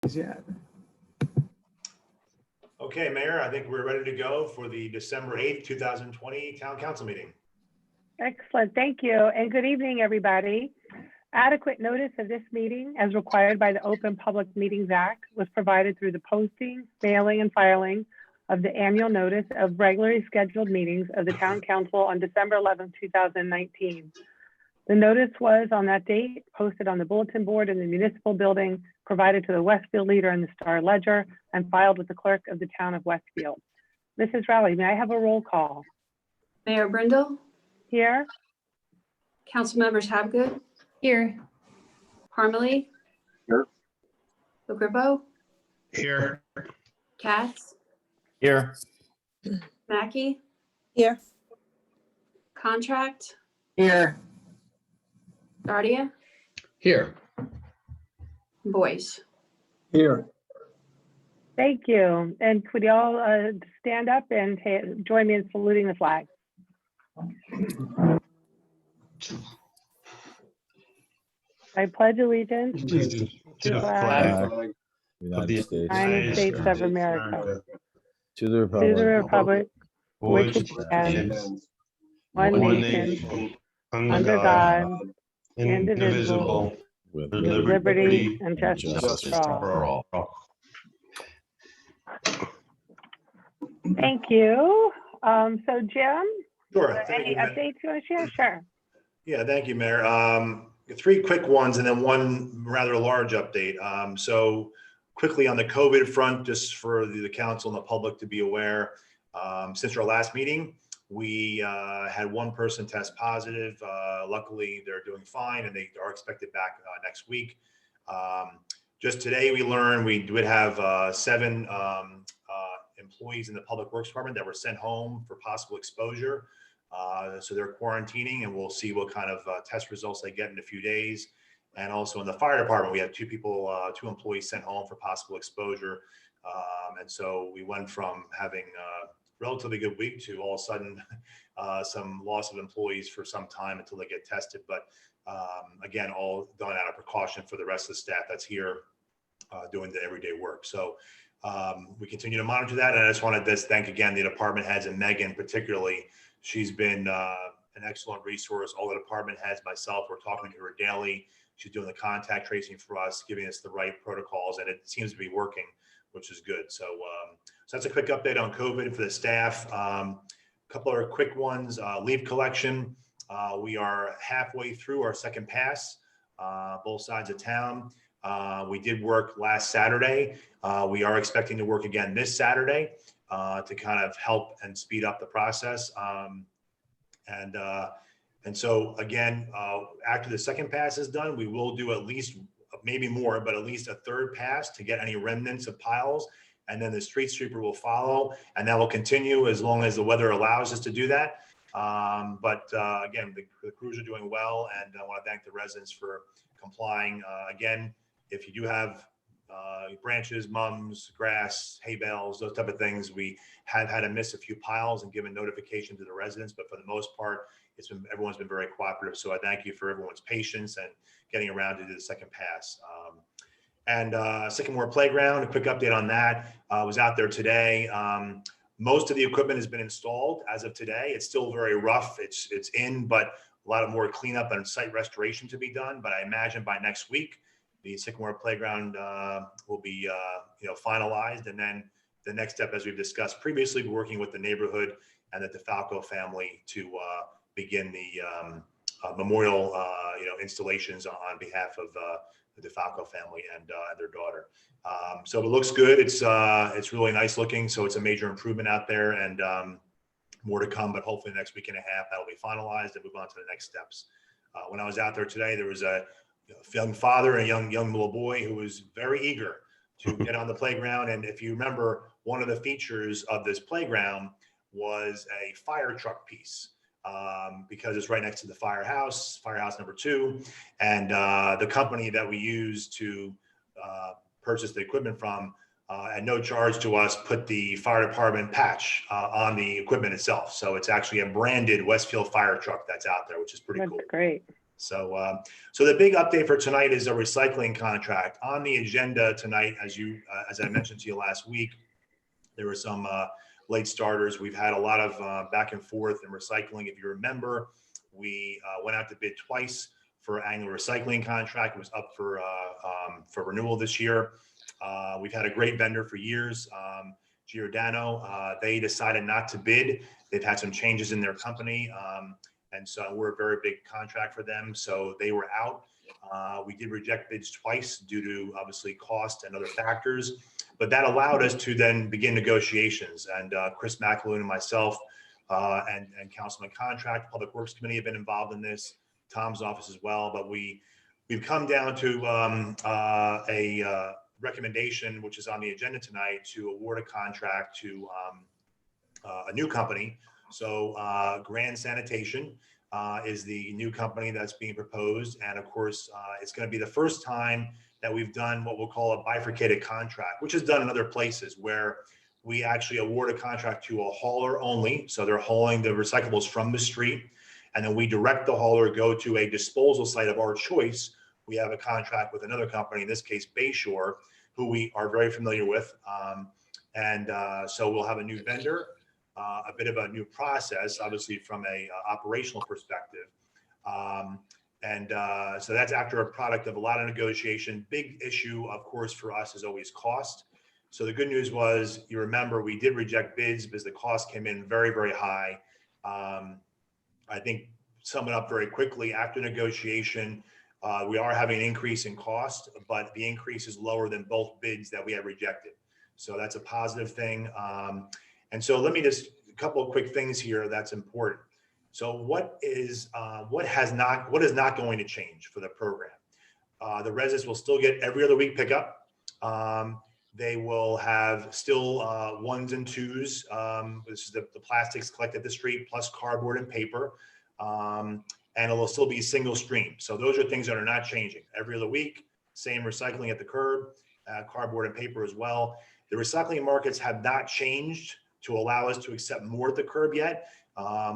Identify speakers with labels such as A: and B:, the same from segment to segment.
A: Yeah.
B: Okay, Mayor, I think we're ready to go for the December 8th, 2020 Town Council meeting.
C: Excellent, thank you, and good evening, everybody. Adequate notice of this meeting, as required by the Open Public Meetings Act, was provided through the posting, mailing, and filing of the annual notice of regularly scheduled meetings of the Town Council on December 11, 2019. The notice was, on that date, posted on the bulletin board in the municipal building, provided to the Westfield Leader and the Star Ledger, and filed with the clerk of the town of Westfield. Mrs. Rowley, may I have a roll call?
D: Mayor Brindle,
C: Here?
D: council members Habgood,
E: Here.
D: Parmalee,
A: Here.
D: Logrippo,
F: Here.
D: Katz,
F: Here.
D: Mackey,
E: Here.
D: Contract,
E: Here.
D: Guardia,
F: Here.
D: Boyce.
A: Here.
C: Thank you. And could you all stand up and join me in saluting the flag? I pledge allegiance
F: To the
C: flag
F: flag
A: United
F: of the
A: States.
C: United States of America,
A: To the
C: to
A: republic.
C: the republic which
F: which
C: stands
F: stands
C: one
F: one
C: nation,
F: nation,
C: under God,
F: indivisible,
A: With
F: with
C: with liberty and justice
A: justice
C: for all.
F: for all.
C: Thank you. So Jim,
B: Sure.
C: any updates you want to share? Sure.
B: Yeah, thank you, Mayor. Three quick ones and then one rather large update. So quickly on the COVID front, just for the council and the public to be aware, since our last meeting, we had one person test positive. Luckily, they're doing fine and they are expected back next week. Just today, we learned we would have 7 employees in the Public Works Department that were sent home for possible exposure. So they're quarantining and we'll see what kind of test results they get in a few days. And also in the fire department, we had 2 employees sent home for possible exposure. And so we went from having a relatively good week to all of a sudden some loss of employees for some time until they get tested. But again, all done out of precaution for the rest of the staff that's here doing the everyday work. So we continue to monitor that. And I just want to thank again the department heads and Megan particularly. She's been an excellent resource. All the department heads, myself, we're talking to her daily. She's doing the contact tracing for us, giving us the right protocols, and it seems to be working, which is good. So, so that's a quick update on COVID for the staff. A couple other quick ones. Leave collection. We are halfway through our second pass, both sides of town. We did work last Saturday. We are expecting to work again this Saturday to kind of help and speed up the process. And so again, after the second pass is done, we will do at least, maybe more, but at least a third pass to get any remnants of piles. And then the street sweeper will follow, and that will continue as long as the weather allows us to do that. Again, the crews are doing well, and I want to thank the residents for complying. Again, if you do have branches, mums, grass, hay bales, those type of things, we have had to miss a few piles and given notification to the residents, but for the most part, everyone's been very cooperative. So I thank you for everyone's patience and getting around to do the second pass. Sycamore Playground, a quick update on that. I was out there today. Most of the equipment has been installed as of today. It's still very rough. It's in, but a lot of more cleanup and site restoration to be done. But I imagine by next week, the Sycamore Playground will be finalized. And then the next step, as we've discussed previously, we're working with the neighborhood and the DeFalco family to begin the memorial installations on behalf of the DeFalco family and their daughter. So it looks good. It's really nice looking. So it's a major improvement out there, and more to come, but hopefully the next week and a half that'll be finalized and move on to the next steps. When I was out there today, there was a young father and a young little boy who was very eager to get on the playground. And if you remember, one of the features of this playground was a fire truck piece. Because it's right next to the firehouse number 2. And the company that we use to purchase the equipment from, at no charge to us, put the fire department patch on the equipment itself. So it's actually a branded Westfield fire truck that's out there, which is pretty cool.
C: That's great.
B: So the big update for tonight is a recycling contract. On the agenda tonight, as I mentioned to you last week, there were some late starters. We've had a lot of back and forth in recycling. If you remember, we went out to bid twice for annual recycling contract. It was up for renewal this year. We've had a great vendor for years, Giordano. They decided not to bid. They've had some changes in their company. And so we're a very big contract for them. So they were out. We did reject bids twice due to obviously cost and other factors, but that allowed us to then begin negotiations. And Chris McAloon and myself and Councilman Contract, Public Works Committee have been involved in this, Tom's office as well. But we've come down to a recommendation, which is on the agenda tonight, to award a contract to a new company. So Grand Sanitation is the new company that's being proposed. And of course, it's going to be the first time that we've done what we'll call a bifurcated contract, which is done in other places where we actually award a contract to a hauler only. So they're hauling the recyclables from the street. And then we direct the hauler go to a disposal site of our choice. We have a contract with another company, in this case, Bayshore, who we are very familiar with. So we'll have a new vendor. A bit of a new process, obviously from a operational perspective. So that's after a product of a lot of negotiation. Big issue, of course, for us is always cost. So the good news was, you remember, we did reject bids because the cost came in very, very high. I think, sum it up very quickly, after negotiation, we are having an increase in cost, but the increase is lower than both bids that we had rejected. So that's a positive thing. And so let me just, a couple of quick things here that's important. So what is not going to change for the program? The residents will still get every other week pickup. They will have still ones and twos. This is the plastics collected at the street, plus cardboard and paper. And it will still be single stream. So those are things that are not changing. Every other week, same recycling at the curb, cardboard and paper as well. The recycling markets have not changed to allow us to accept more at the curb yet.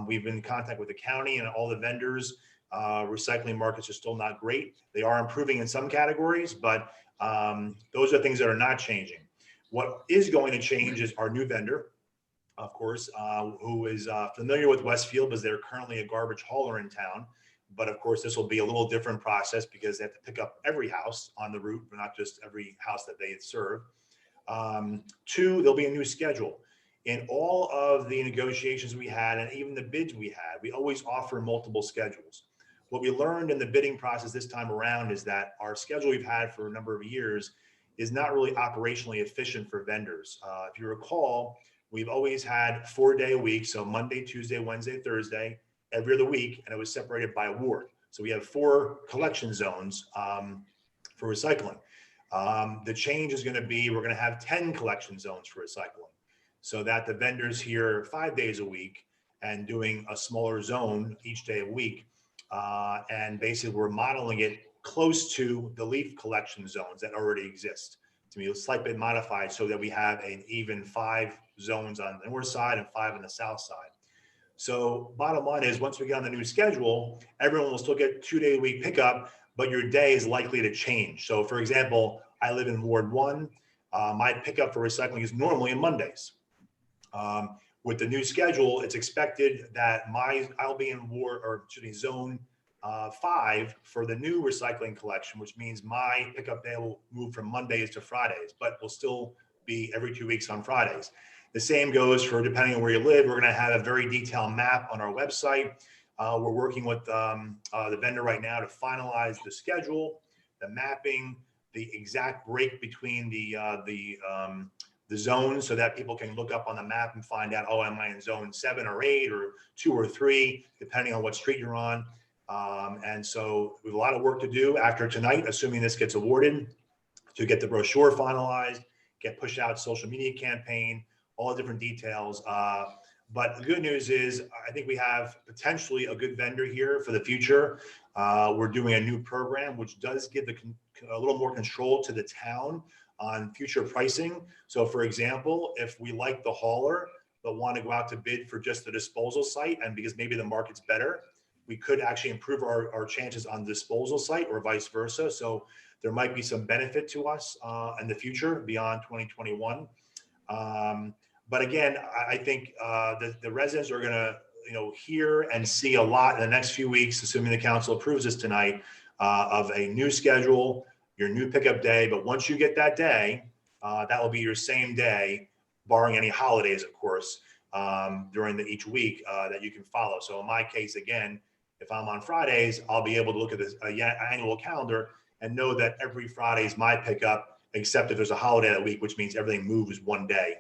B: We've been in contact with the county and all the vendors. Recycling markets are still not great. They are improving in some categories, but those are things that are not changing. What is going to change is our new vendor, of course, who is familiar with Westfield because they're currently a garbage hauler in town. But of course, this will be a little different process because they have to pick up every house on the route, but not just every house that they serve. Two, there'll be a new schedule. In all of the negotiations we had, and even the bids we had, we always offer multiple schedules. What we learned in the bidding process this time around is that our schedule we've had for a number of years is not really operationally efficient for vendors. If you recall, we've always had 4-day a week, so Monday, Tuesday, Wednesday, Thursday, every other week, and it was separated by ward. So we have 4 collection zones for recycling. The change is going to be, we're going to have 10 collection zones for recycling, so that the vendors here 5 days a week and doing a smaller zone each day a week. And basically we're modeling it close to the leaf collection zones that already exist, to be a slight bit modified so that we have an even 5 zones on the north side and 5 on the south side. So bottom line is, once we get on the new schedule, everyone will still get 2-day a week pickup, but your day is likely to change. So for example, I live in Ward 1. My pickup for recycling is normally on Mondays. With the new schedule, it's expected that I'll be in zone 5 for the new recycling collection, which means my pickup day will move from Mondays to Fridays, but will still be every 2 weeks on Fridays. The same goes for, depending on where you live, we're going to have a very detailed map on our website. We're working with the vendor right now to finalize the schedule, the mapping, the exact break between the zones, so that people can look up on the map and find out, oh, am I in zone 7 or 8 or 2 or 3, depending on what street you're on. And so we have a lot of work to do after tonight, assuming this gets awarded, to get the brochure finalized, get pushed out social media campaign, all the different details. But the good news is, I think we have potentially a good vendor here for the future. We're doing a new program, which does give a little more control to the town on future pricing. So for example, if we like the hauler, but want to go out to bid for just the disposal site, and because maybe the market's better, we could actually improve our chances on the disposal site or vice versa. So there might be some benefit to us in the future beyond 2021. But again, I think the residents are going to, hear and see a lot in the next few weeks, assuming the council approves this tonight, of a new schedule, your new pickup day. But once you get that day, that will be your same day, barring any holidays, of course, during each week that you can follow. So in my case, again, if I'm on Fridays, I'll be able to look at this annual calendar and know that every Friday is my pickup, except if there's a holiday that week, which means everything moves one day.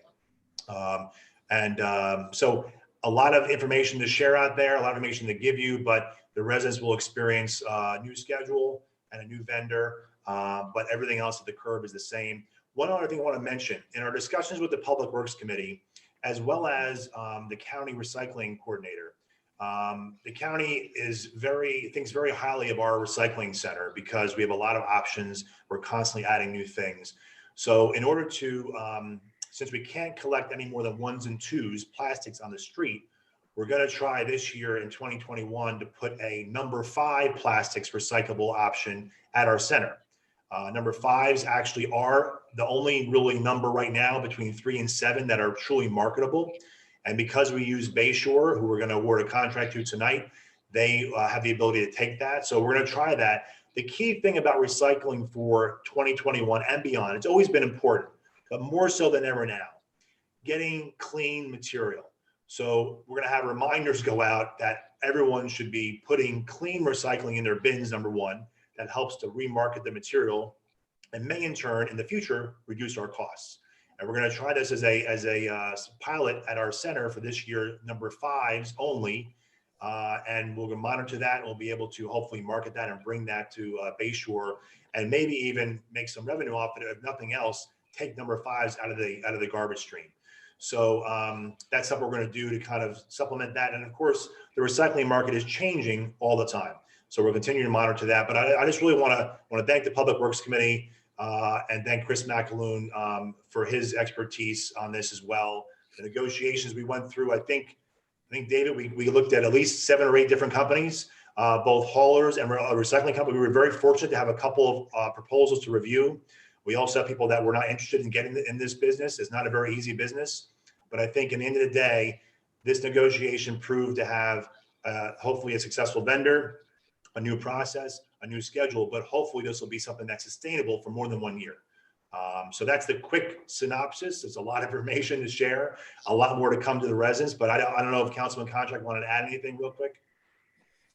B: So a lot of information to share out there, a lot of information to give you, but the residents will experience a new schedule and a new vendor, but everything else at the curb is the same. One other thing I want to mention, in our discussions with the Public Works Committee, as well as the county recycling coordinator, the county thinks very highly of our recycling center because we have a lot of options. We're constantly adding new things. So in order to, since we can't collect any more than 1s and 2s plastics on the street, we're going to try this year in 2021 to put a number 5 plastics recyclable option at our center. Number 5s actually are the only really number right now between 3 and 7 that are truly marketable. And because we use Bayshore, who we're going to award a contract to tonight, they have the ability to take that. So we're going to try that. The key thing about recycling for 2021 and beyond, it's always been important, but more so than ever now, getting clean material. So we're going to have reminders go out that everyone should be putting clean recycling in their bins, number 1. That helps to remarket the material and may in turn in the future reduce our costs. And we're going to try this as a pilot at our center for this year, number 5s only. And we'll monitor that, and we'll be able to hopefully market that and bring that to Bayshore, and maybe even make some revenue off it. If nothing else, take number 5s out of the garbage stream. So that's something we're going to do to kind of supplement that. And of course, the recycling market is changing all the time. So we'll continue to monitor that. But I just really want to thank the Public Works Committee and thank Chris McAloon for his expertise on this as well. The negotiations we went through, I think David, we looked at least 7 or 8 different companies, both haulers and a recycling company. We were very fortunate to have a couple of proposals to review. We also have people that were not interested in getting in this business. It's not a very easy business. But I think in the end of the day, this negotiation proved to have hopefully a successful vendor, a new process, a new schedule, but hopefully this will be something that's sustainable for more than 1 year. So that's the quick synopsis. There's a lot of information to share, a lot more to come to the residents, but I don't know if Councilman Contract wanted to add anything real quick.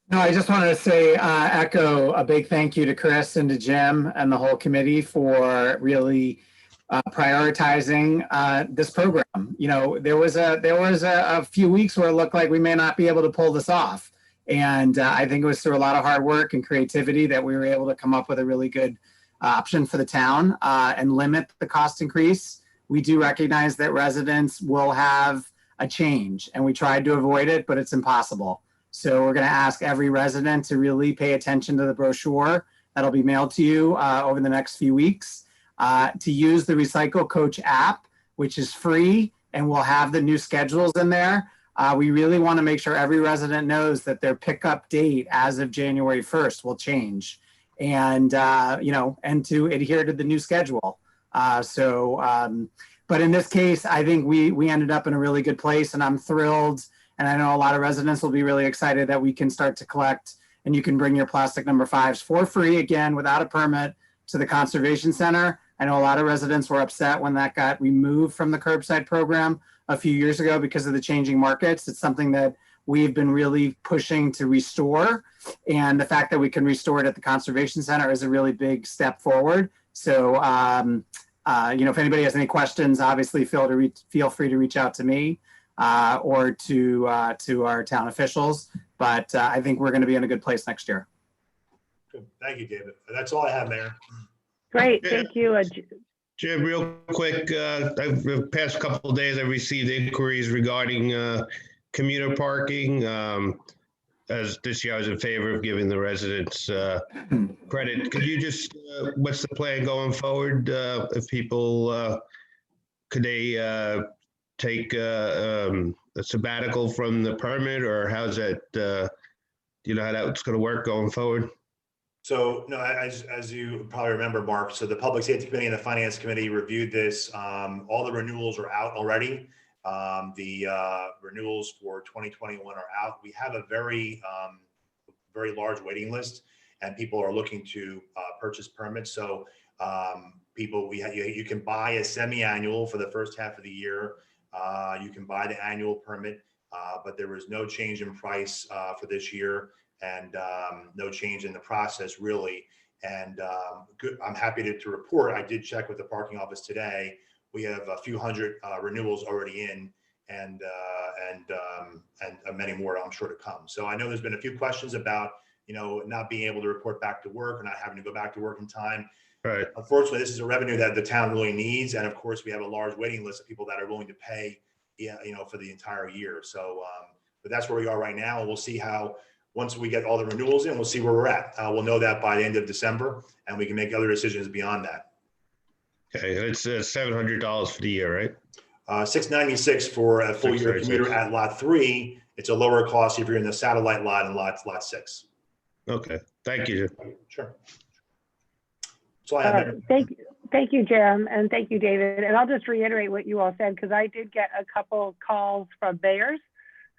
E: No, I just wanted to say, echo a big thank you to Chris and to Jim and the whole committee for really prioritizing this program. There was a few weeks where it looked like we may not be able to pull this off. And I think it was through a lot of hard work and creativity that we were able to come up with a really good option for the town and limit the cost increase. We do recognize that residents will have a change, and we tried to avoid it, but it's impossible. So we're going to ask every resident to really pay attention to the brochure that'll be mailed to you over the next few weeks, to use the Recycle Coach app, which is free, and we'll have the new schedules in there. We really want to make sure every resident knows that their pickup date as of January 1st will change, and and to adhere to the new schedule. But in this case, I think we ended up in a really good place, and I'm thrilled. And I know a lot of residents will be really excited that we can start to collect, and you can bring your plastic number 5s for free, again, without a permit, to the Conservation Center. I know a lot of residents were upset when that got removed from the curbside program a few years ago because of the changing markets. It's something that we've been really pushing to restore. And the fact that we can restore it at the Conservation Center is a really big step forward. So, if anybody has any questions, obviously feel free to reach out to me or to our town officials. But I think we're going to be in a good place next year.
B: Good. Thank you, David. That's all I have, Mayor.
C: Great, thank you.
F: Jim, real quick, the past couple of days, I've received inquiries regarding commuter parking. As this year, I was in favor of giving the residents credit. Could you just, what's the plan going forward? If people, could they take a sabbatical from the permit, or how's that? Do you know how that's going to work going forward?
B: So, no, as you probably remember, Mark, so the Public Safety Committee and the Finance Committee reviewed this. All the renewals are out already. The renewals for 2021 are out. We have a very large waiting list, and people are looking to purchase permits. So you can buy a semi-annual for the first half of the year. You can buy the annual permit, but there was no change in price for this year, and no change in the process really. And I'm happy to report, I did check with the parking office today. We have a few hundred renewals already in, and many more I'm sure to come. So I know there's been a few questions about, not being able to report back to work or not having to go back to work in time.
F: Right.
B: Unfortunately, this is a revenue that the town really needs. And of course, we have a large waiting list of people that are willing to pay, for the entire year. So, but that's where we are right now. And we'll see how, once we get all the renewals in, we'll see where we're at. We'll know that by the end of December, and we can make other decisions beyond that.
F: Okay, it's $700 for the year, right?
B: $696 for a full year
F: $696.
B: commuter at lot 3. It's a lower cost if you're in the satellite lot and lot 6.
F: Okay, thank you.
B: Sure. So I have
C: Thank you, Jim, and thank you, David. And I'll just reiterate what you all said, because I did get a couple calls from mayors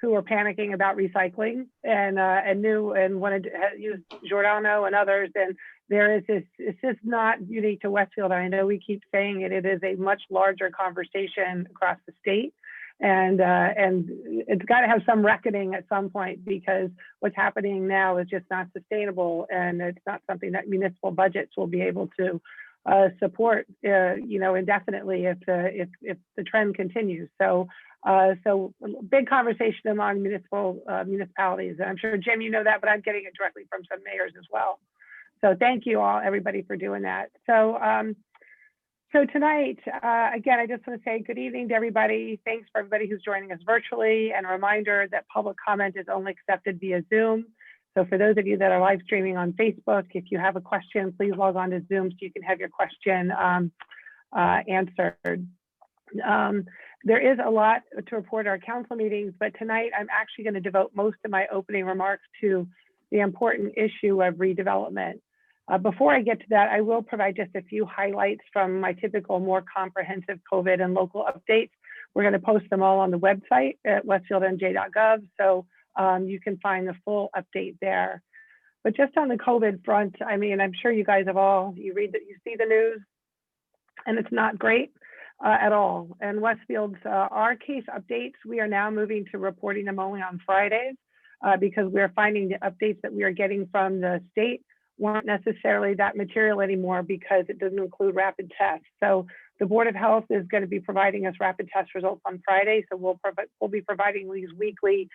C: who were panicking about recycling and knew and wanted to use Giordano and others. And there is this, it's just not unique to Westfield. I know we keep saying it, it is a much larger conversation across the state. And it's got to have some reckoning at some point, because what's happening now is just not sustainable, and it's not something that municipal budgets will be able to support, indefinitely if the trend continues. So big conversation among municipalities. And I'm sure, Jim, you know that, but I'm getting it directly from some mayors as well. So thank you all, everybody, for doing that. So tonight, again, I just want to say good evening to everybody. Thanks for everybody who's joining us virtually, and a reminder that public comment is only accepted via Zoom. So for those of you that are live streaming on Facebook, if you have a question, please log on to Zoom so you can have your question answered. There is a lot to report our council meetings, but tonight I'm actually going to devote most of my opening remarks to the important issue of redevelopment. Before I get to that, I will provide just a few highlights from my typical more comprehensive COVID and local updates. We're going to post them all on the website at westfieldnj.gov, so you can find the full update there. But just on the COVID front, I mean, I'm sure you guys have you see the news, and it's not great at all. And Westfield's our case updates, we are now moving to reporting them only on Fridays, because we're finding the updates that we are getting from the state weren't necessarily that material anymore, because it doesn't include rapid tests. So the Board of Health is going to be providing us rapid test results on Friday. So we'll be providing these weekly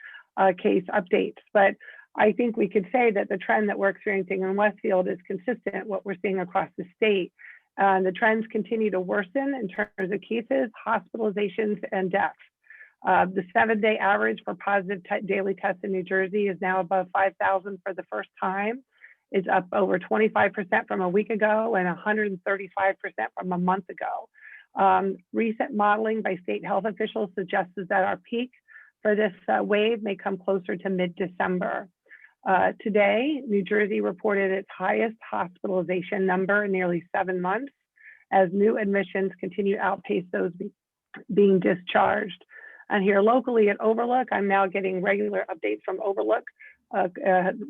C: case updates. But I think we could say that the trend that we're experiencing in Westfield is consistent with what we're seeing across the state. The trends continue to worsen in terms of cases, hospitalizations, and deaths. The 7-day average for positive daily tests in New Jersey is now above 5,000 for the first time. It's up over 25% from a week ago and 135% from a month ago. Recent modeling by state health officials suggests that our peak for this wave may come closer to mid-December. Today, New Jersey reported its highest hospitalization number in nearly 7 months, as new admissions continue to outpace those being discharged. And here locally at Overlook, I'm now getting regular updates from Overlook.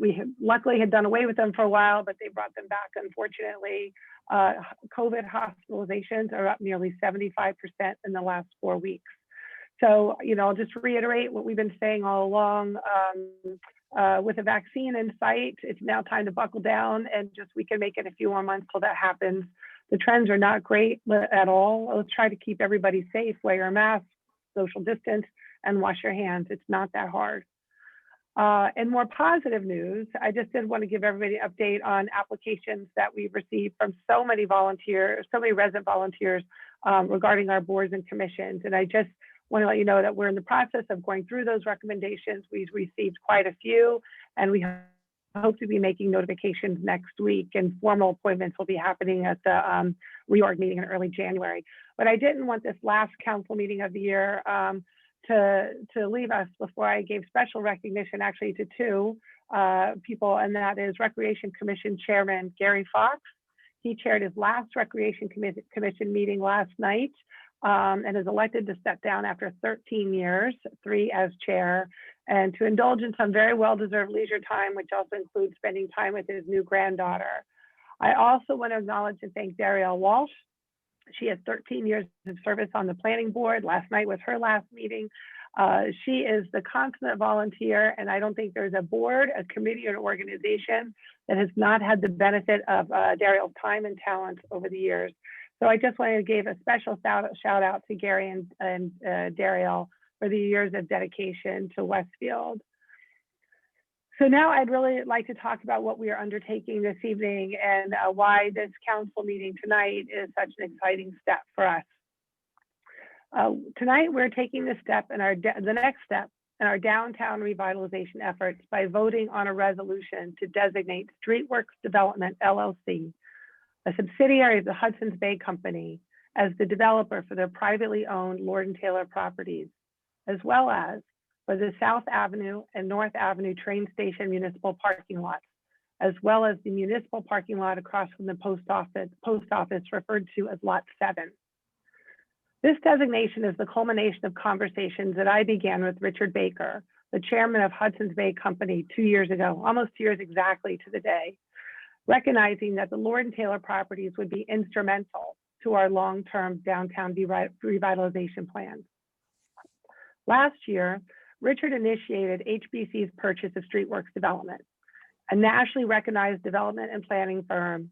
C: We luckily had done away with them for a while, but they brought them back, unfortunately. COVID hospitalizations are up nearly 75% in the last 4 weeks. So, I'll just reiterate what we've been saying all along. With a vaccine in sight, it's now time to buckle down, and we can make it a few more months till that happens. The trends are not great at all. Let's try to keep everybody safe, wear your mask, social distance, and wash your hands. It's not that hard. And more positive news, I just did want to give everybody an update on applications that we've received from so many volunteers, so many resident volunteers regarding our boards and commissions. And I just want to let you know that we're in the process of going through those recommendations. We've received quite a few, and we hope to be making notifications next week, and formal appointments will be happening at the reorg meeting in early January. But I didn't want this last council meeting of the year to leave us before I gave special recognition actually to two people, and that is Recreation Commission Chairman Gary Fox. He chaired his last Recreation Commission meeting last night and is elected to step down after 13 years, 3 as chair, and to indulge in some very well-deserved leisure time, which also includes spending time with his new granddaughter. I also want to acknowledge and thank Darielle Walsh. She has 13 years of service on the planning board. Last night was her last meeting. She is the consummate volunteer, and I don't think there's a board, a committee, or an organization that has not had the benefit of Darielle's time and talent over the years. So I just wanted to give a special shout out to Gary and Darielle for the years of dedication to Westfield. So now I'd really like to talk about what we are undertaking this evening and why this council meeting tonight is such an exciting step for us. Tonight, we're taking the next step in our downtown revitalization efforts by voting on a resolution to designate Streetworks Development LLC, a subsidiary of the Hudson's Bay Company, as the developer for their privately owned Lord & Taylor properties, as well as for the South Avenue and North Avenue train station municipal parking lots, as well as the municipal parking lot across from the post office referred to as Lot 7. This designation is the culmination of conversations that I began with Richard Baker, the chairman of Hudson's Bay Company 2 years ago, almost 2 years exactly to the day, recognizing that the Lord & Taylor properties would be instrumental to our long-term downtown revitalization plans. Last year, Richard initiated HBC's purchase of Streetworks Development, a nationally recognized development and planning firm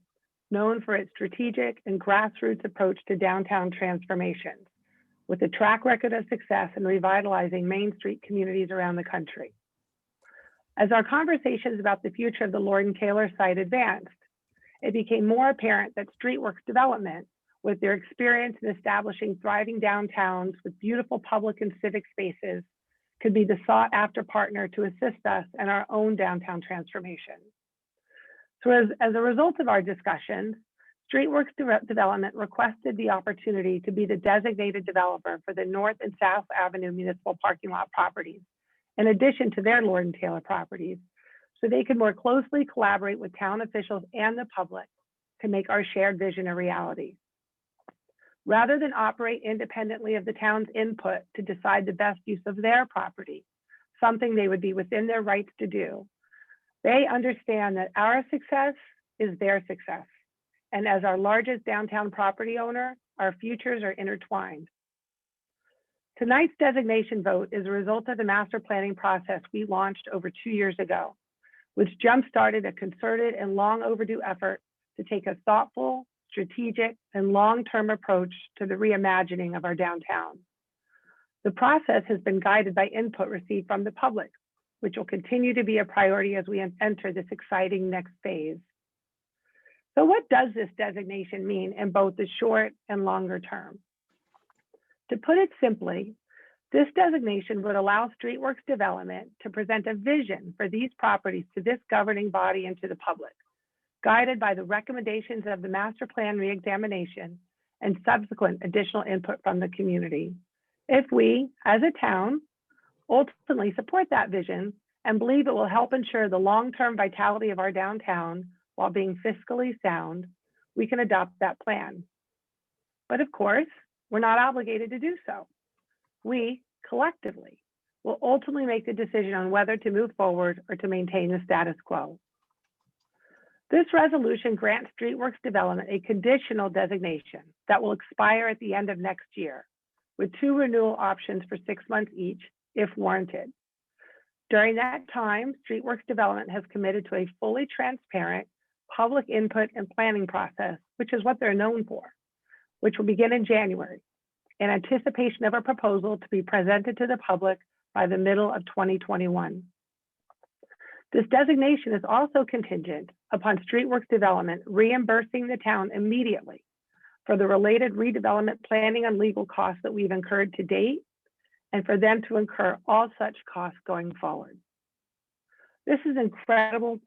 C: known for its strategic and grassroots approach to downtown transformations, with a track record of success in revitalizing Main Street communities around the country. As our conversations about the future of the Lord & Taylor site advanced, it became more apparent that Streetworks Development, with their experience in establishing thriving downtowns with beautiful public and civic spaces, could be the sought-after partner to assist us in our own downtown transformation. So as a result of our discussions, Streetworks Development requested the opportunity to be the designated developer for the North and South Avenue municipal parking lot properties, in addition to their Lord & Taylor properties, so they could more closely collaborate with town officials and the public to make our shared vision a reality. Rather than operate independently of the town's input to decide the best use of their property, something they would be within their rights to do, they understand that our success is their success. And as our largest downtown property owner, our futures are intertwined. Tonight's designation vote is a result of the master planning process we launched over 2 years ago, which jump-started a concerted and long overdue effort to take a thoughtful, strategic, and long-term approach to the reimagining of our downtown. The process has been guided by input received from the public, which will continue to be a priority as we enter this exciting next phase. So what does this designation mean in both the short and longer term? To put it simply, this designation would allow Streetworks Development to present a vision for these properties to this governing body and to the public, guided by the recommendations of the master plan reexamination and subsequent additional input from the community. If we, as a town, ultimately support that vision and believe it will help ensure the long-term vitality of our downtown while being fiscally sound, we can adopt that plan. But of course, we're not obligated to do so. We, collectively, will ultimately make the decision on whether to move forward or to maintain the status quo. This resolution grants Streetworks Development a conditional designation that will expire at the end of next year, with 2 renewal options for 6 months each, if warranted. During that time, Streetworks Development has committed to a fully transparent public input and planning process, which is what they're known for, which will begin in January, in anticipation of a proposal to be presented to the public by the middle of 2021. This designation is also contingent upon Streetworks Development reimbursing the town immediately for the related redevelopment planning and legal costs that we've incurred to date, and for them to incur all such costs going forward. This is an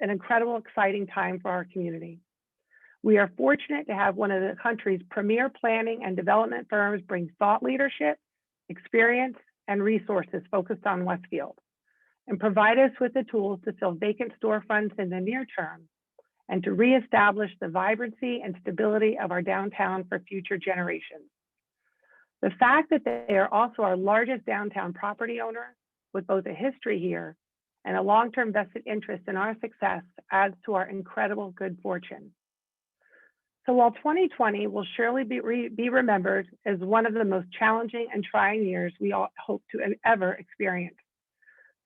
C: incredible, exciting time for our community. We are fortunate to have one of the country's premier planning and development firms bring thought leadership, experience, and resources focused on Westfield, and provide us with the tools to fill vacant storefronts in the near term and to reestablish the vibrancy and stability of our downtown for future generations. The fact that they are also our largest downtown property owner with both a history here and a long-term vested interest in our success adds to our incredible good fortune. So while 2020 will surely be remembered as one of the most challenging and trying years we all hope to ever experience,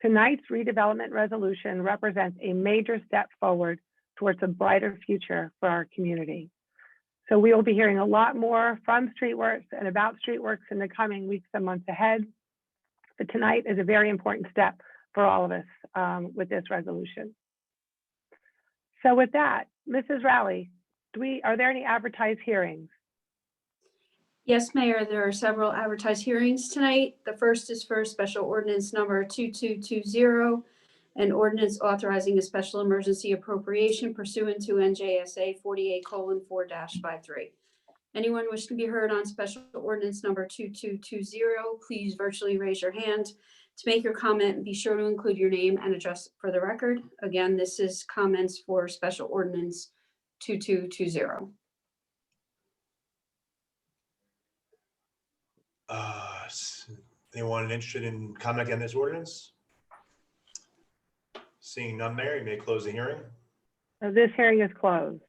C: tonight's redevelopment resolution represents a major step forward towards a brighter future for our community. So we will be hearing a lot more from Streetworks and about Streetworks in the coming weeks and months ahead. But tonight is a very important step for all of us with this resolution. So with that, Mrs. Rowley, are there any advertised hearings?
D: Yes, Mayor, there are several advertised hearings tonight. The first is for special ordinance number 2220, an ordinance authorizing a special emergency appropriation pursuant to NJSA 48:4-53. Anyone wishing to be heard on special ordinance number 2220, please virtually raise your hand. To make your comment, be sure to include your name and address for the record. Again, this is comments for special ordinance 2220.
B: Anyone interested in commenting on this ordinance? Seeing none, Mayor, you may close the hearing.
C: This hearing is closed.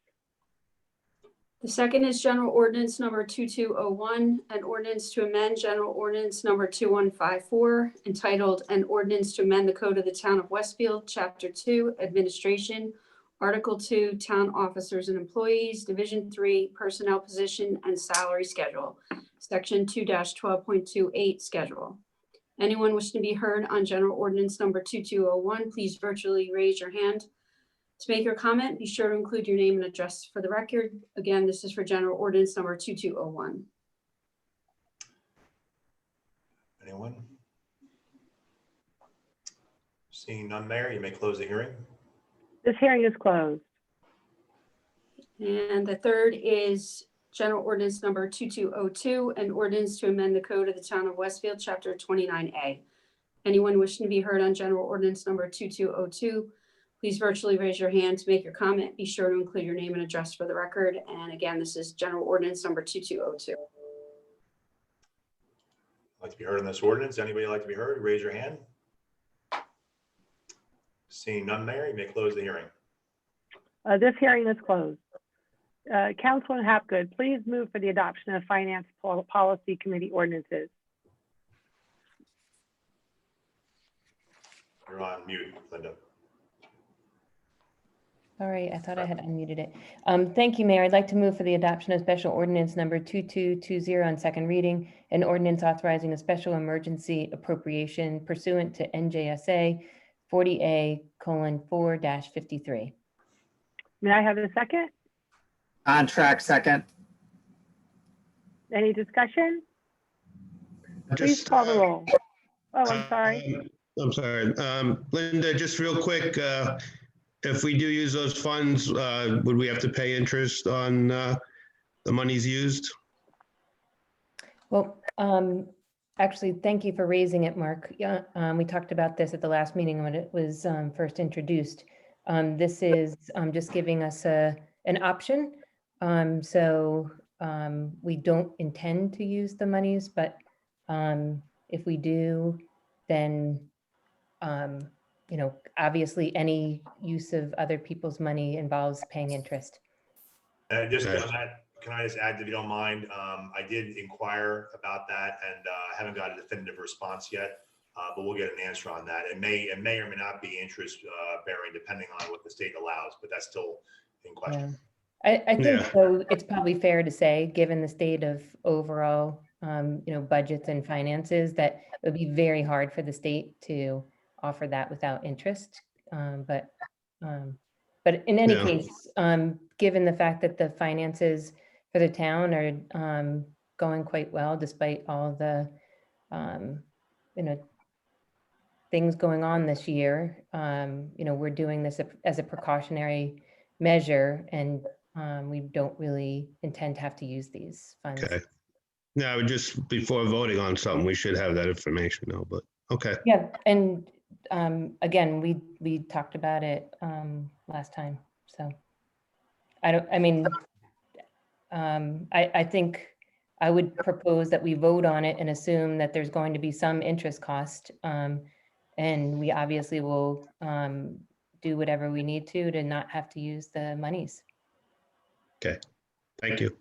D: The second is general ordinance number 2201, an ordinance to amend general ordinance number 2154, entitled an ordinance to amend the code of the town of Westfield, chapter 2, administration, article 2, town officers and employees, division 3, personnel position and salary schedule, section 2-12.28 schedule. Anyone wishing to be heard on general ordinance number 2201, please virtually raise your hand. To make your comment, be sure to include your name and address for the record. Again, this is for general ordinance number 2201.
B: Anyone? Seeing none, Mayor, you may close the hearing.
C: This hearing is closed.
D: And the third is general ordinance number 2202, an ordinance to amend the code of the town of Westfield, chapter 29A. Anyone wishing to be heard on general ordinance number 2202, please virtually raise your hand. To make your comment, be sure to include your name and address for the record. And again, this is general ordinance number 2202.
B: Like to be heard on this ordinance? Anybody like to be heard? Raise your hand. Seeing none, Mayor, you may close the hearing.
C: This hearing is closed. Councilman Hapgood, please move for the adoption of Finance Policy Committee ordinances.
B: You're on mute, Linda.
G: All right, I thought I had unmuted it. Thank you, Mayor. I'd like to move for the adoption of special ordinance number 2220 on second reading, an ordinance authorizing a special emergency appropriation pursuant to NJSA 40A:4-53.
C: May I have a second?
E: On track, second.
C: Any discussion? Please
F: Just,
C: call the roll. Oh, I'm sorry.
F: I'm sorry. Linda, just real quick, if we do use those funds, would we have to pay interest on the monies used?
G: Well, actually, thank you for raising it, Mark. Yeah, we talked about this at the last meeting when it was first introduced. This is just giving us an option. So we don't intend to use the monies, but if we do, then you know, obviously any use of other people's money involves paying interest.
B: And just can I just add, if you don't mind, I did inquire about that and haven't got a definitive response yet, but we'll get an answer on that. It may or may not be interest bearing depending on what the state allows, but that's still in question.
G: Yeah. I think so. It's probably fair to say, given the state of overall, you know, budgets and finances, that it would be very hard for the state to offer that without interest. But in any case, given the fact that the finances for the town are going quite well, despite all the, you know, things going on this year, you know, we're doing this as a precautionary measure, and we don't really intend to have to use these funds.
F: Okay. No, just before voting on something, we should have that information though, but okay.
G: Yeah, and again, we talked about it last time, so. I think I would propose that we vote on it and assume that there's going to be some interest cost. And we obviously will do whatever we need to not have to use the monies.
F: Okay, thank you.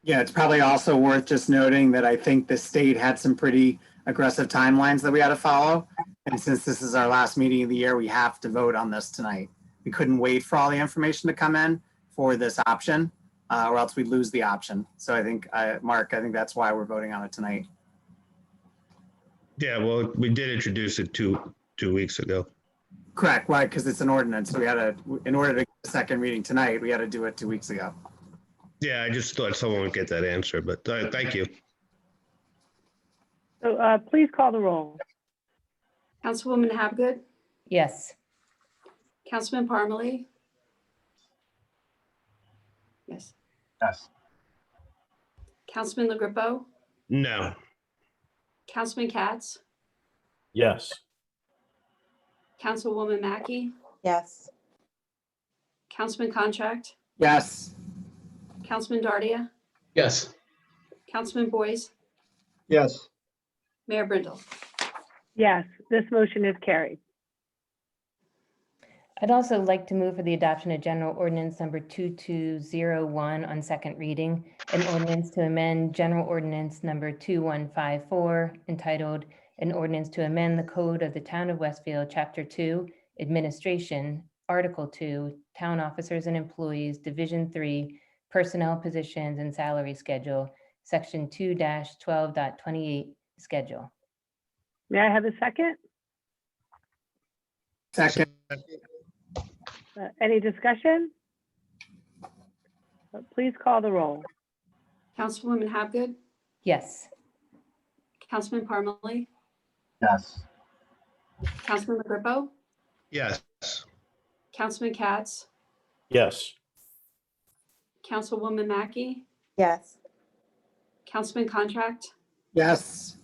E: Yeah, it's probably also worth just noting that I think the state had some pretty aggressive timelines that we had to follow. And since this is our last meeting of the year, we have to vote on this tonight. We couldn't wait for all the information to come in for this option, or else we'd lose the option. So I think, Mark, I think that's why we're voting on it tonight.
F: Yeah, well, we did introduce it two weeks ago.
E: Correct. Why? Because it's an ordinance. We had to, in order to get the second reading tonight, we had to do it 2 weeks ago.
F: Yeah, I just thought someone would get that answer, but thank you.
C: So please call the roll.
D: Councilwoman Habgood,
G: Yes.
D: Councilman Parmalee. Yes.
A: Yes.
D: Councilman LaGrepo,
F: No.
D: Councilman Katz,
A: Yes.
D: Councilwoman Mackey,
H: Yes.
D: Councilman Contract,
E: Yes.
D: Councilman Dardia,
A: Yes.
D: Councilman Boyce,
A: Yes.
D: Mayor Brindle.
C: Yes, this motion is carried.
G: I'd also like to move for the adoption of General Ordinance number 2201 on second reading, an ordinance to amend General Ordinance number 2154 entitled An Ordinance to Amend the Code of the Town of Westfield, Chapter 2, Administration, Article 2, Town Officers and Employees, Division 3, Personnel Positions and Salary Schedule, Section 2-12.28 Schedule.
C: May I have a second?
E: Second.
C: Any discussion? Please call the roll.
D: Councilwoman Habgood,
G: Yes.
D: Councilman Parmalee,
A: Yes.
D: Councilman LaGrepo,
F: Yes.
D: Councilman Katz,
A: Yes.
D: Councilwoman Mackey,
H: Yes.
D: Councilman Contract,
E: Yes.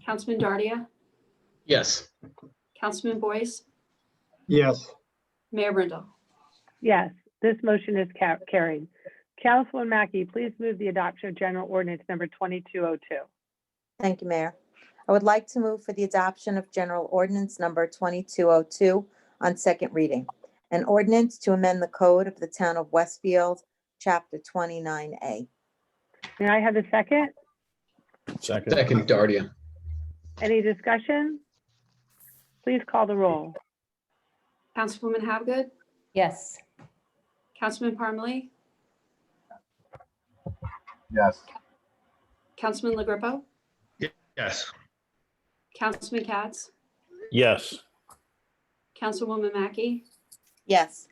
D: Councilman Dardia,
A: Yes.
D: Councilman Boyce,
A: Yes.
D: Mayor Brindle.
C: Yes, this motion is carried. Councilwoman Mackey, please move the adoption of General Ordinance number 2202.
H: Thank you, Mayor. I would like to move for the adoption of General Ordinance number 2202 on second reading. An ordinance to amend the code of the Town of Westfield, Chapter 29A.
C: May I have a second?
A: Second, Dardia.
C: Any discussion? Please call the roll.
D: Councilwoman Habgood,
G: Yes.
D: Councilman Parmalee,
A: Yes.
D: Councilman LaGrepo,
F: Yes.
D: Councilman Katz,
A: Yes.
D: Councilwoman Mackey,
H: Yes.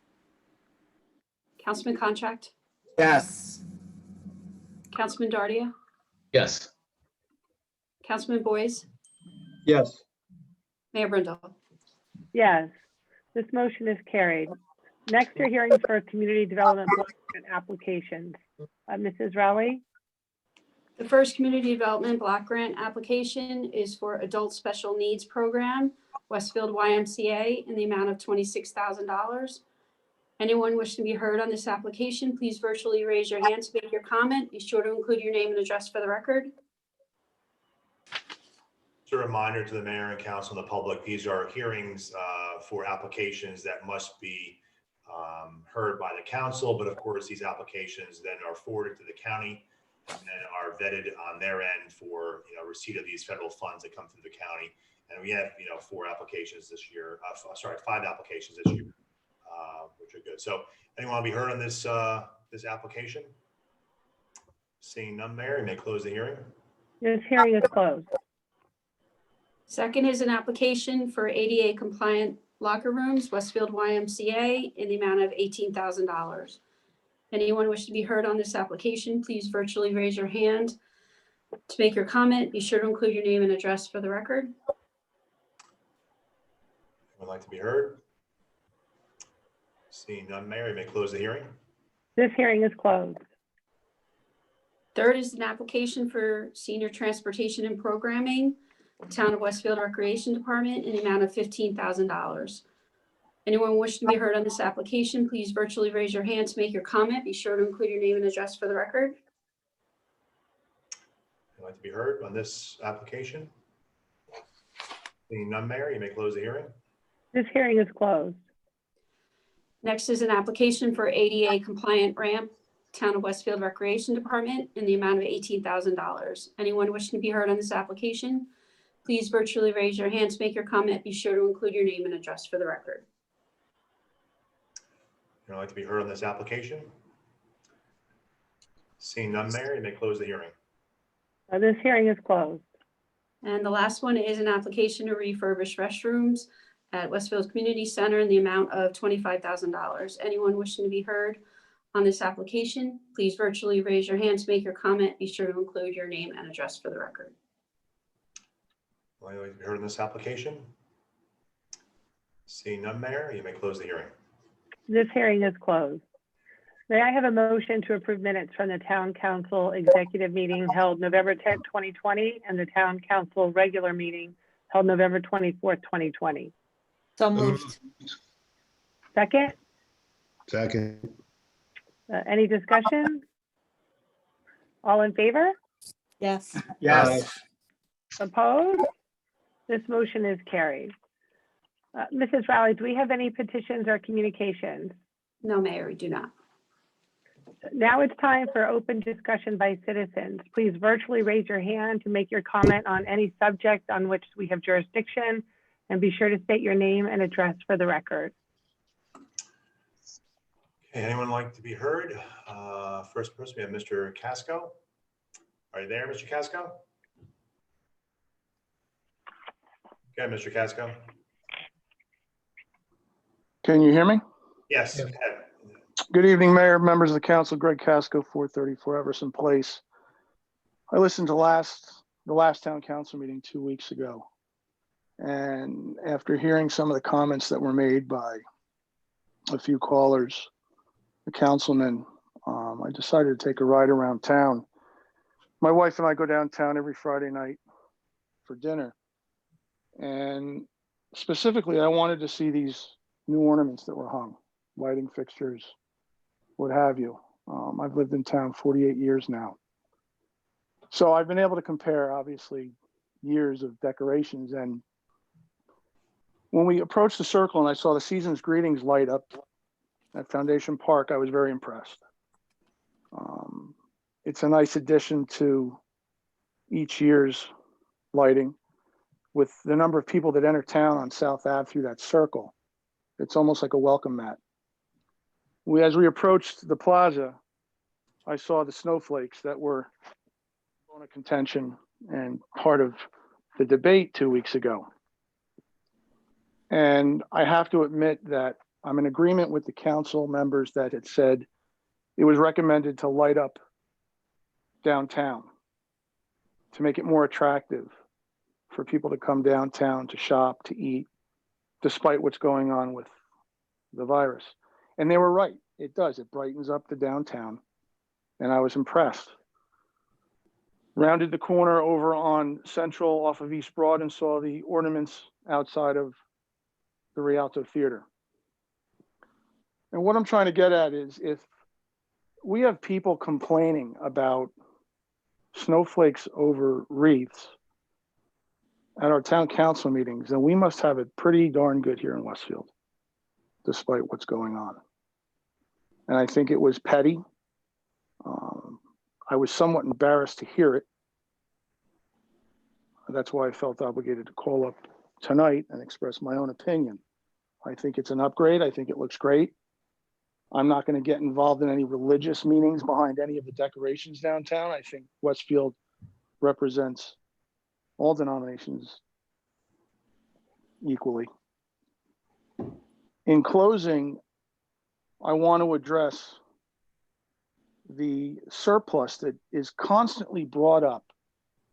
D: Councilman Contract,
E: Yes.
D: Councilman Dardia,
A: Yes.
D: Councilman Boyce,
A: Yes.
D: Mayor Brindle.
C: Yes, this motion is carried. Next are hearings for community development block grant applications. Mrs. Rowley?
D: The first community development block grant application is for Adult Special Needs Program, Westfield YMCA, in the amount of $26,000. Anyone wishing to be heard on this application, please virtually raise your hand to make your comment. Be sure to include your name and address for the record.
B: Just a reminder to the mayor and council and the public, these are hearings for applications that must be heard by the council, but of course, these applications then are forwarded to the county and then are vetted on their end for receipt of these federal funds that come through the county. And we have 5 applications this year, which are good. So anyone want to be heard on this this application? Seeing none, Mayor, you may close the hearing.
C: This hearing is closed.
D: Second is an application for ADA compliant locker rooms, Westfield YMCA, in the amount of $18,000. Anyone wish to be heard on this application, please virtually raise your hand to make your comment. Be sure to include your name and address for the record.
B: Would like to be heard? Seeing none, Mayor, you may close the hearing.
C: This hearing is closed.
D: Third is an application for senior transportation and programming, Town of Westfield Recreation Department in the amount of $15,000. Anyone wishing to be heard on this application, please virtually raise your hand to make your comment. Be sure to include your name and address for the record.
B: I'd like to be heard on this application. Seeing none, Mayor, you may close the hearing.
C: This hearing is closed.
D: Next is an application for ADA compliant ramp, Town of Westfield Recreation Department in the amount of $18,000. Anyone wishing to be heard on this application, please virtually raise your hand to make your comment. Be sure to include your name and address for the record.
B: I'd like to be heard on this application. Seeing none, Mayor, you may close the hearing.
C: This hearing is closed.
D: And the last one is an application to refurbish restrooms at Westfield Community Center in the amount of $25,000. Anyone wishing to be heard on this application, please virtually raise your hand to make your comment. Be sure to include your name and address for the record.
B: I'd like to be heard on this application. Seeing none, Mayor, you may close the hearing.
C: This hearing is closed. May I have a motion to approve minutes from the Town Council Executive Meeting held November 10th, 2020, and the Town Council Regular Meeting held November 24th, 2020?
H: So moved.
C: Second,
F: Second.
C: any discussion? All in favor?
H: Yes.
E: Yes.
C: Opposed? This motion is carried. Mrs. Rowley, do we have any petitions or communications?
D: No, Mayor, we do not.
C: Now it's time for open discussion by citizens. Please virtually raise your hand to make your comment on any subject on which we have jurisdiction, and be sure to state your name and address for the record.
B: Okay, anyone like to be heard? First person, we have Mr. Casco. Are you there, Mr. Casco? Okay, Mr. Casco.
I: Can you hear me?
B: Yes.
A: Yeah.
B: Go ahead.
I: Good evening, Mayor, members of the council. Greg Casco, 434 Everson Place. I listened to the last town council meeting 2 weeks ago. And after hearing some of the comments that were made by a few callers, the councilmen, I decided to take a ride around town. My wife and I go downtown every Friday night for dinner. And specifically, I wanted to see these new ornaments that were hung, lighting fixtures, what have you. I've lived in town 48 years now. So I've been able to compare, obviously, years of decorations. And when we approached the circle and I saw the season's greetings light up at Foundation Park, I was very impressed. It's a nice addition to each year's lighting. With the number of people that enter town on South Ave through that circle, it's almost like a welcome mat. As we approached the plaza, I saw the snowflakes that were on a contention and part of the debate 2 weeks ago. And I have to admit that I'm in agreement with the council members that had said it was recommended to light up downtown to make it more attractive for people to come downtown to shop, to eat, despite what's going on with the virus. And they were right. It does. It brightens up the downtown. And I was impressed. Rounded the corner over on Central off of East Broad and saw the ornaments outside of the Rialto Theater. And what I'm trying to get at is, if we have people complaining about snowflakes over wreaths at our town council meetings, then we must have it pretty darn good here in Westfield, despite what's going on. And I think it was petty. I was somewhat embarrassed to hear it. That's why I felt obligated to call up tonight and express my own opinion. I think it's an upgrade. I think it looks great. I'm not going to get involved in any religious meanings behind any of the decorations downtown. I think Westfield represents all denominations equally. In closing, I want to address the surplus that is constantly brought up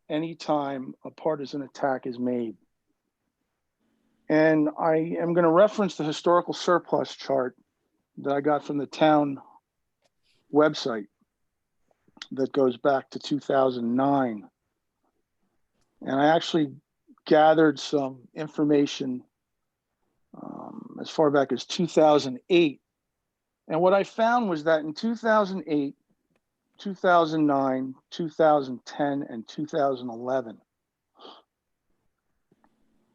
I: anytime a partisan attack is made. And I am going to reference the historical surplus chart that I got from the town website that goes back to 2009. And I actually gathered some information as far back as 2008. And what I found was that in 2008, 2009, 2010, and 2011,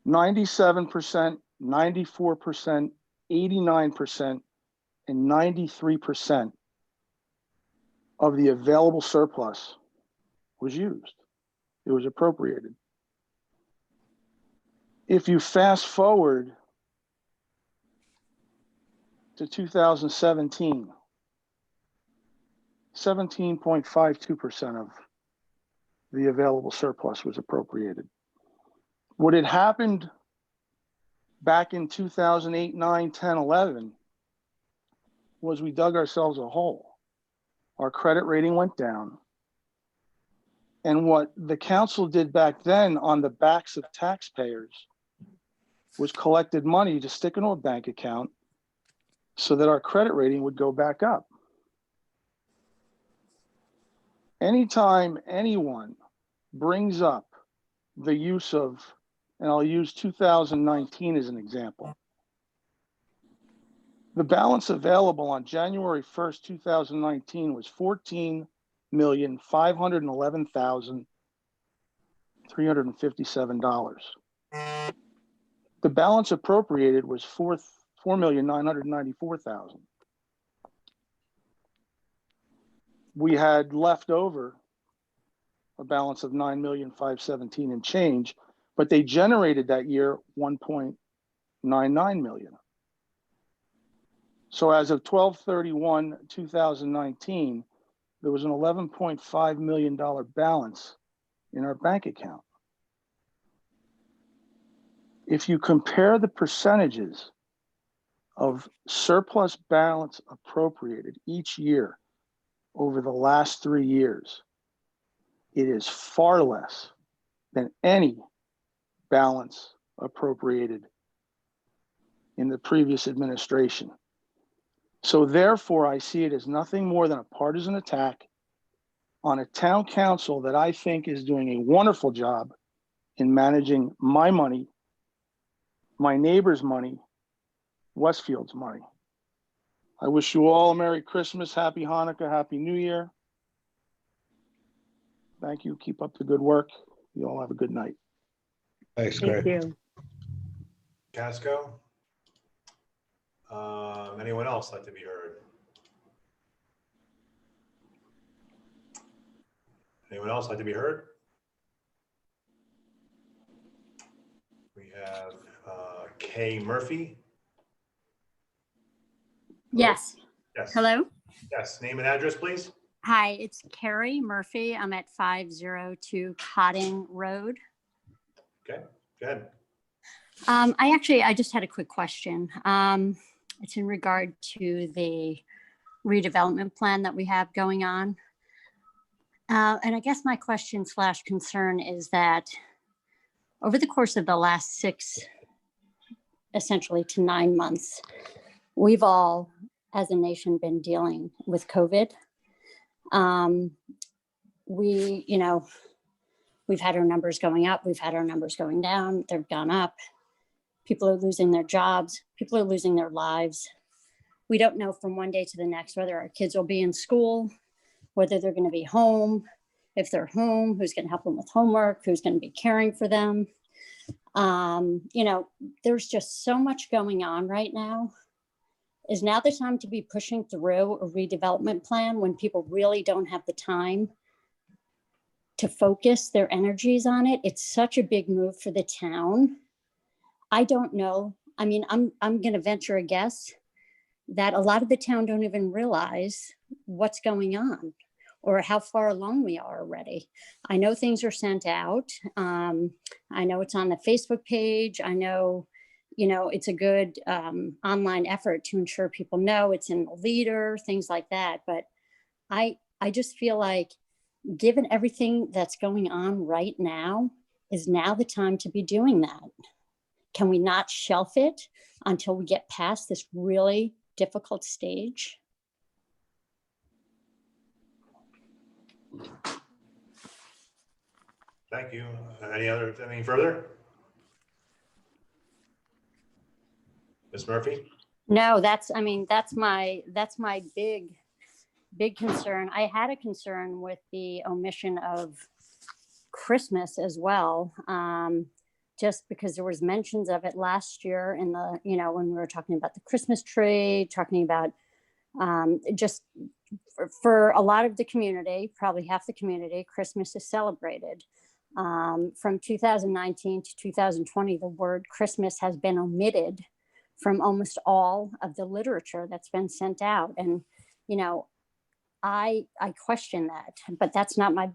I: 97%, 94%, 89%, and 93% of the available surplus was used. It was appropriated. If you fast forward to 2017, 17.52% of the available surplus was appropriated. What had happened back in 2008, 9, 10, 11 was we dug ourselves a hole. Our credit rating went down. And what the council did back then on the backs of taxpayers was collected money to stick into a bank account so that our credit rating would go back up. Anytime anyone brings up the use of, and I'll use 2019 as an example, the balance available on January 1st, 2019 was $14,511,357. The balance appropriated was $4,994,000. We had left over a balance of $9,517,000 and change, but they generated that year $1.99 million. So as of 12/31/2019, there was an $11.5 million balance in our bank account. If you compare the percentages of surplus balance appropriated each year over the last 3 years, it is far less than any balance appropriated in the previous administration. So therefore, I see it as nothing more than a partisan attack on a town council that I think is doing a wonderful job in managing my money, my neighbor's money, Westfield's money. I wish you all a Merry Christmas, Happy Hanukkah, Happy New Year. Thank you. Keep up the good work. You all have a good night.
F: Thanks,
C: Thank
F: Greg.
C: you.
B: Casco? Anyone else like to be heard? Anyone else like to be heard? We have Kay Murphy.
J: Yes.
B: Yes.
J: Hello.
B: Yes. Name and address, please.
J: Hi, it's Carrie Murphy. I'm at 502 Cotting Road.
B: Okay. Go ahead.
J: I just had a quick question. It's in regard to the redevelopment plan that we have going on. And I guess my question / concern is that over the course of the last 6, essentially to 9 months, we've all, as a nation, been dealing with COVID. We've had our numbers going up, we've had our numbers going down, they've gone up. People are losing their jobs, people are losing their lives. We don't know from one day to the next whether our kids will be in school, whether they're going to be home. If they're home, who's going to help them with homework, who's going to be caring for them. There's just so much going on right now. Is now the time to be pushing through a redevelopment plan when people really don't have the time to focus their energies on it? It's such a big move for the town. I don't know. I mean, I'm going to venture a guess that a lot of the town don't even realize what's going on or how far along we are already. I know things are sent out. I know it's on the Facebook page. I know, it's a good online effort to ensure people know it's in the leader, things like that. But I just feel like given everything that's going on right now, is now the time to be doing that. Can we not shelf it until we get past this really difficult stage?
B: Thank you. Anything further? Ms. Murphy?
J: No, that's my big concern. I had a concern with the omission of Christmas as well. Just because there was mentions of it last year in the, when we were talking about the Christmas tree, talking about just for a lot of the community, probably half the community, Christmas is celebrated. From 2019 to 2020, the word Christmas has been omitted from almost all of the literature that's been sent out. And, I question that, but that's not my,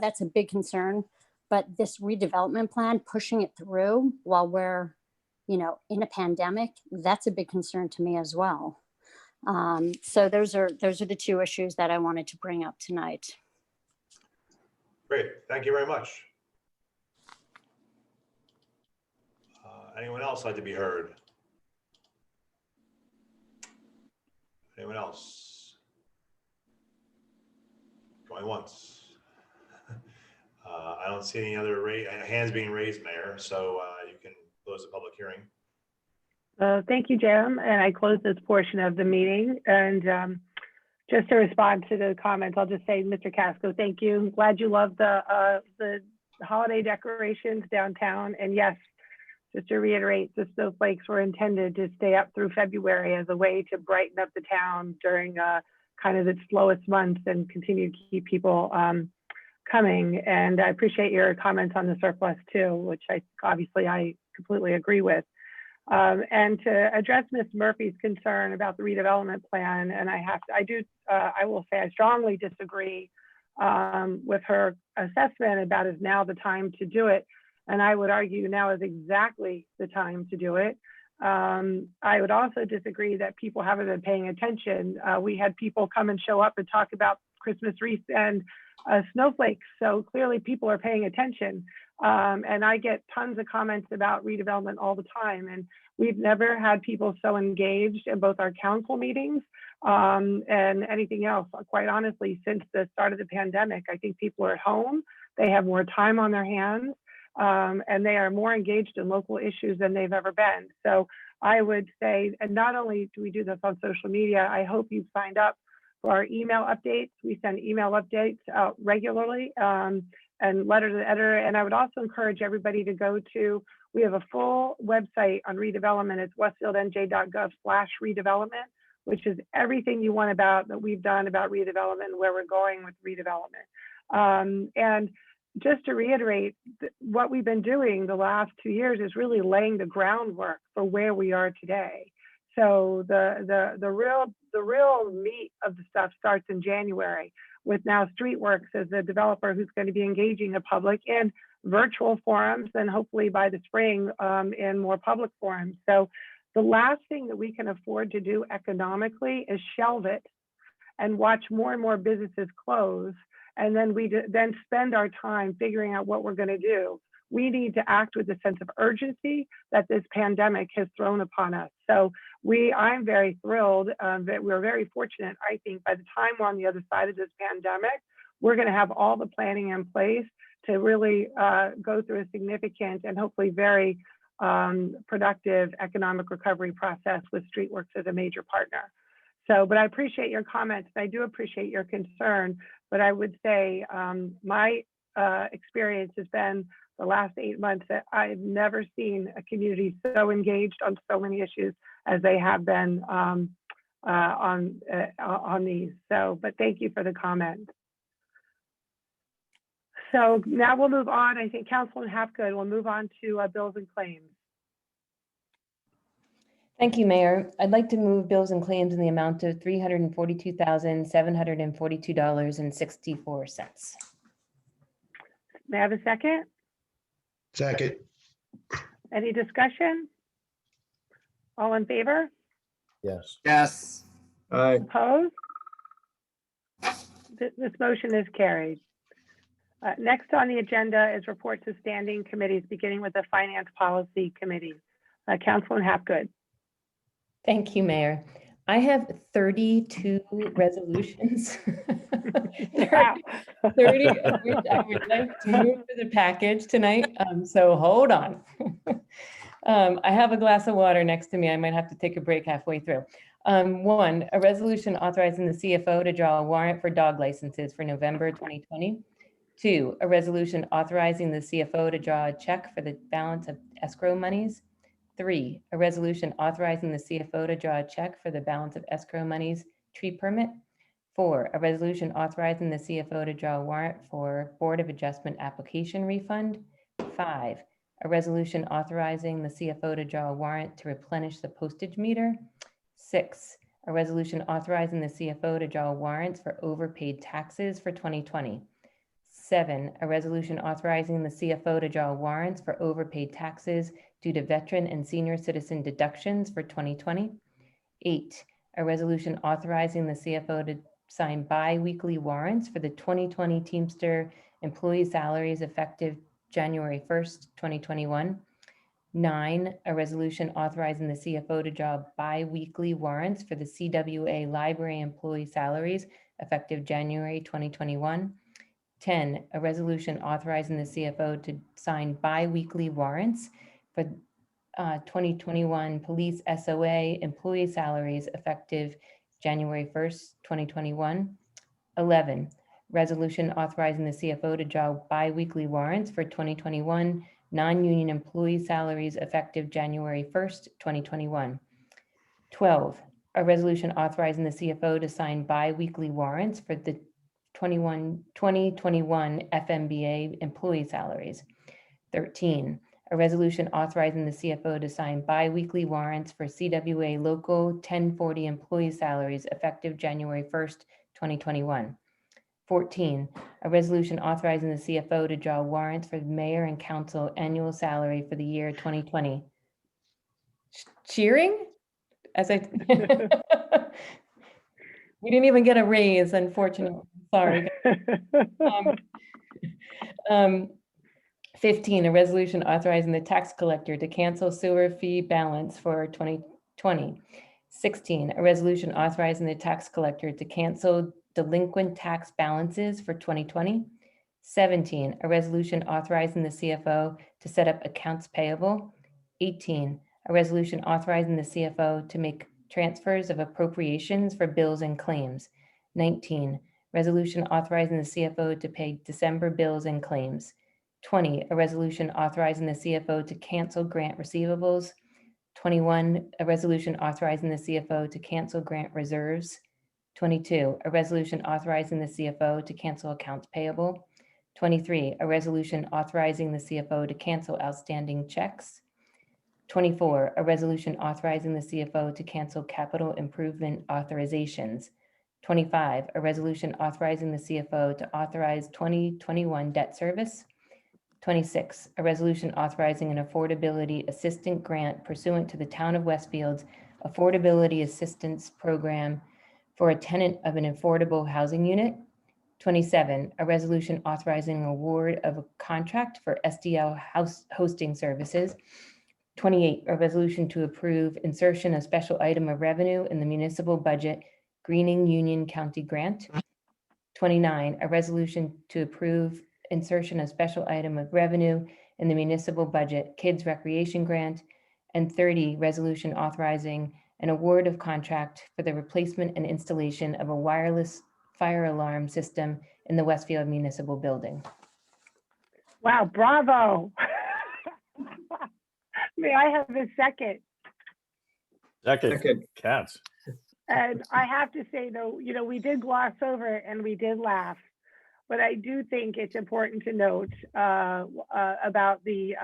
J: that's a big concern. But this redevelopment plan, pushing it through while we're, in a pandemic, that's a big concern to me as well. So those are the two issues that I wanted to bring up tonight.
B: Great, thank you very much. Anyone else like to be heard? Anyone else? Going once. I don't see any other hands being raised, Mayor, so you can close the public hearing.
C: Thank you, Jim. And I close this portion of the meeting. And just to respond to the comments, I'll just say, Mr. Casco, thank you. I'm glad you love the holiday decorations downtown. And yes, just to reiterate, the snowflakes were intended to stay up through February as a way to brighten up the town during kind of its slowest months and continue to keep people coming. And I appreciate your comments on the surplus too, which I completely agree with. And to address Ms. Murphy's concern about the redevelopment plan, and I will say I strongly disagree with her assessment about is now the time to do it. And I would argue now is exactly the time to do it. I would also disagree that people haven't been paying attention. We had people come and show up and talk about Christmas wreaths and snowflakes. So clearly people are paying attention. And I get tons of comments about redevelopment all the time. And we've never had people so engaged in both our council meetings and anything else, quite honestly, since the start of the pandemic. I think people are at home, they have more time on their hands, and they are more engaged in local issues than they've ever been. So I would say, and not only do we do this on social media, I hope you've signed up for our email updates. We send email updates out regularly and letter to the editor. And I would also encourage everybody to go to, we have a full website on redevelopment. It's westfieldnj.gov/redevelopment, which is everything you want that we've done about redevelopment and where we're going with redevelopment. And just to reiterate, what we've been doing the last 2 years is really laying the groundwork for where we are today. So the real meat of the stuff starts in January with now Streetworks as a developer who's going to be engaging the public in virtual forums and hopefully by the spring in more public forums. So the last thing that we can afford to do economically is shelve it and watch more and more businesses close. And then we then spend our time figuring out what we're going to do. We need to act with a sense of urgency that this pandemic has thrown upon us. So I'm very thrilled that we're very fortunate. I think by the time we're on the other side of this pandemic, we're going to have all the planning in place to really go through a significant and hopefully very productive economic recovery process with Streetworks as a major partner. So, but I appreciate your comments. I do appreciate your concern, but I would say my experience has been the last 8 months that I've never seen a community so engaged on so many issues as they have been on these. So, but thank you for the comment. So now we'll move on. I think Councilman Hapgood will move on to bills and claims.
G: Thank you, Mayor. I'd like to move bills and claims in the amount of $342,742.64.
C: May I have a second?
F: Second.
C: Any discussion? All in favor?
A: Yes.
E: Yes.
A: Aye.
C: Opposed? This motion is carried. Next on the agenda is reports of standing committees, beginning with the Finance Policy Committee. Councilman Hapgood.
G: Thank you, Mayor. I have 32 resolutions.
C: Wow.
G: 30 of which I would like to move to the package tonight. So hold on. I have a glass of water next to me. I might have to take a break halfway through. One, a resolution authorizing the CFO to draw a warrant for dog licenses for November 2020. Two, a resolution authorizing the CFO to draw a check for the balance of escrow monies. Three, a resolution authorizing the CFO to draw a check for the balance of escrow monies tree permit. Four, a resolution authorizing the CFO to draw a warrant for Board of Adjustment application refund. Five, a resolution authorizing the CFO to draw a warrant to replenish the postage meter. Six, a resolution authorizing the CFO to draw warrants for overpaid taxes for 2020. Seven, a resolution authorizing the CFO to draw warrants for overpaid taxes due to veteran and senior citizen deductions for 2020. Eight, a resolution authorizing the CFO to sign bi-weekly warrants for the 2020 Teamster employee salaries effective January 1st, 2021. Nine, a resolution authorizing the CFO to draw bi-weekly warrants for the CWA library employee salaries effective January 2021. 10, a resolution authorizing the CFO to sign bi-weekly warrants for 2021 police SOA employee salaries effective January 1st, 2021. 11, resolution authorizing the CFO to draw bi-weekly warrants for 2021 non-union employee salaries effective January 1st, 2021. 12, a resolution authorizing the CFO to sign bi-weekly warrants for the 2021 FMBA employee salaries. 13, a resolution authorizing the CFO to sign bi-weekly warrants for CWA Local 1040 employee salaries effective January 1st, 2021. 14, a resolution authorizing the CFO to draw warrants for the mayor and council annual salary for the year 2020. Cheering? As I, we didn't even get a raise, unfortunately. Sorry. 15, a resolution authorizing the tax collector to cancel sewer fee balance for 2020. 16, a resolution authorizing the tax collector to cancel delinquent tax balances for 2020. 17, a resolution authorizing the CFO to set up accounts payable. 18, a resolution authorizing the CFO to make transfers of appropriations for bills and claims. 19, resolution authorizing the CFO to pay December bills and claims. 20, a resolution authorizing the CFO to cancel grant receivables. 21, a resolution authorizing the CFO to cancel grant reserves. 22, a resolution authorizing the CFO to cancel accounts payable. 23, a resolution authorizing the CFO to cancel outstanding checks. 24, a resolution authorizing the CFO to cancel capital improvement authorizations. 25, a resolution authorizing the CFO to authorize 2021 debt service. 26, a resolution authorizing an affordability assistant grant pursuant to the Town of Westfield's Affordability Assistance Program for a tenant of an affordable housing unit. 27, a resolution authorizing award of a contract for SDL house hosting services. 28, a resolution to approve insertion of special item of revenue in the municipal budget Greening Union County grant. 29, a resolution to approve insertion of special item of revenue in the municipal budget kids recreation grant. And 30, resolution authorizing an award of contract for the replacement and installation of a wireless fire alarm system in the Westfield Municipal Building.
C: Wow, bravo. May I have a second?
A: Second.
K: Cats.
C: And I have to say though, you know, we did gloss over and we did laugh, but I do think it's important to note about the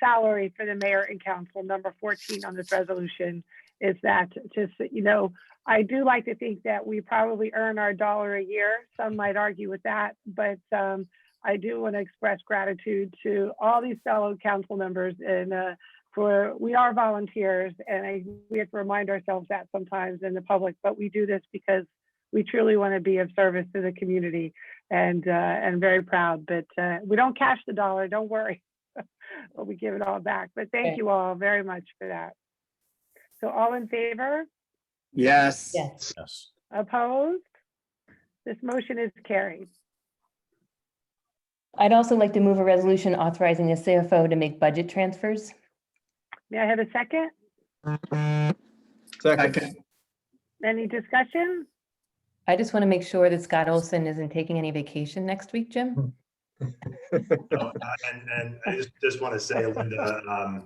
C: salary for the mayor and council, number 14 on this resolution, is that just, you know, I do like to think that we probably earn our $1 a year. Some might argue with that, but I do want to express gratitude to all these fellow council members, and we are volunteers, and we have to remind ourselves that sometimes in the public, but we do this because we truly want to be of service to the community, and very proud. But we don't cash the dollar, don't worry, but we give it all back. But thank you all very much for that. So all in favor?
E: Yes.
G: Yes.
K: Yes.
C: Opposed? This motion is carried.
G: I'd also like to move a resolution authorizing the CFO to make budget transfers.
C: May I have a second?
A: Second.
C: Any discussion?
G: I just want to make sure that Scott Olson isn't taking any vacation next week, Jim.
B: And I just want to say, Linda,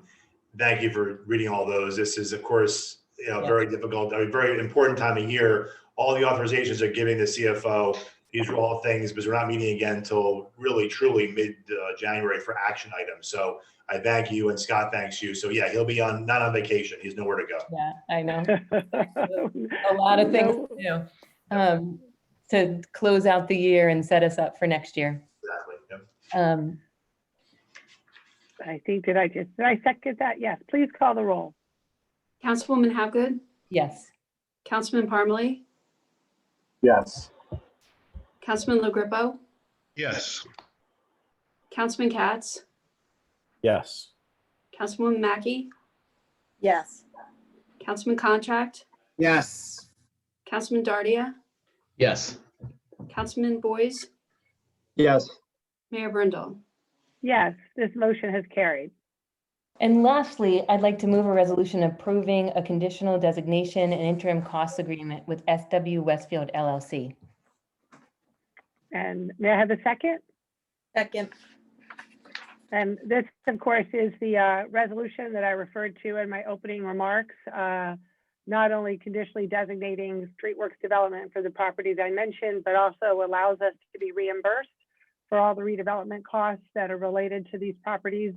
B: thank you for reading all those. This is, of course, very difficult, a very important time of year. All the authorizations are giving the CFO. These are all things, because we're not meeting again until really, truly mid-January for action items. So I thank you, and Scott thanks you. So yeah, he'll be not on vacation. He's nowhere to go.
G: Yeah, I know. A lot of things to do to close out the year and set us up for next year.
B: Exactly. Yep.
C: I think, did I second that? Yes, please call the roll.
D: Councilwoman Hapgood,
G: Yes.
D: Councilman Parmalee,
A: Yes.
D: Councilman LaGrepo,
F: Yes.
D: Councilman Katz,
A: Yes.
D: Councilwoman Mackey,
H: Yes.
D: Councilman Contract,
E: Yes.
D: Councilman Dardia,
A: Yes.
D: Councilman Boyce,
A: Yes.
D: Mayor Brindle.
C: Yes, this motion has carried.
G: And lastly, I'd like to move a resolution approving a conditional designation and interim cost agreement with SW Westfield LLC.
C: And may I have a second?
H: Second.
C: And this, of course, is the resolution that I referred to in my opening remarks, not only conditionally designating streetworks development for the properties I mentioned, but also allows us to be reimbursed for all the redevelopment costs that are related to these properties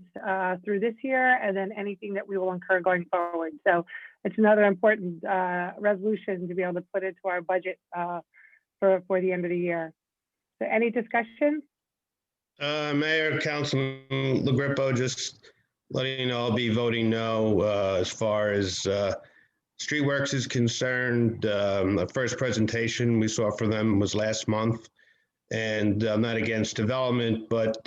C: through this year, and then anything that we will incur going forward. So it's another important resolution to be able to put into our budget for the end of the year. So any discussion?
F: Mayor, Councilman LaGrepo, just letting you know, I'll be voting no as far as Streetworks is concerned. The first presentation we saw for them was last month. And I'm not against development, but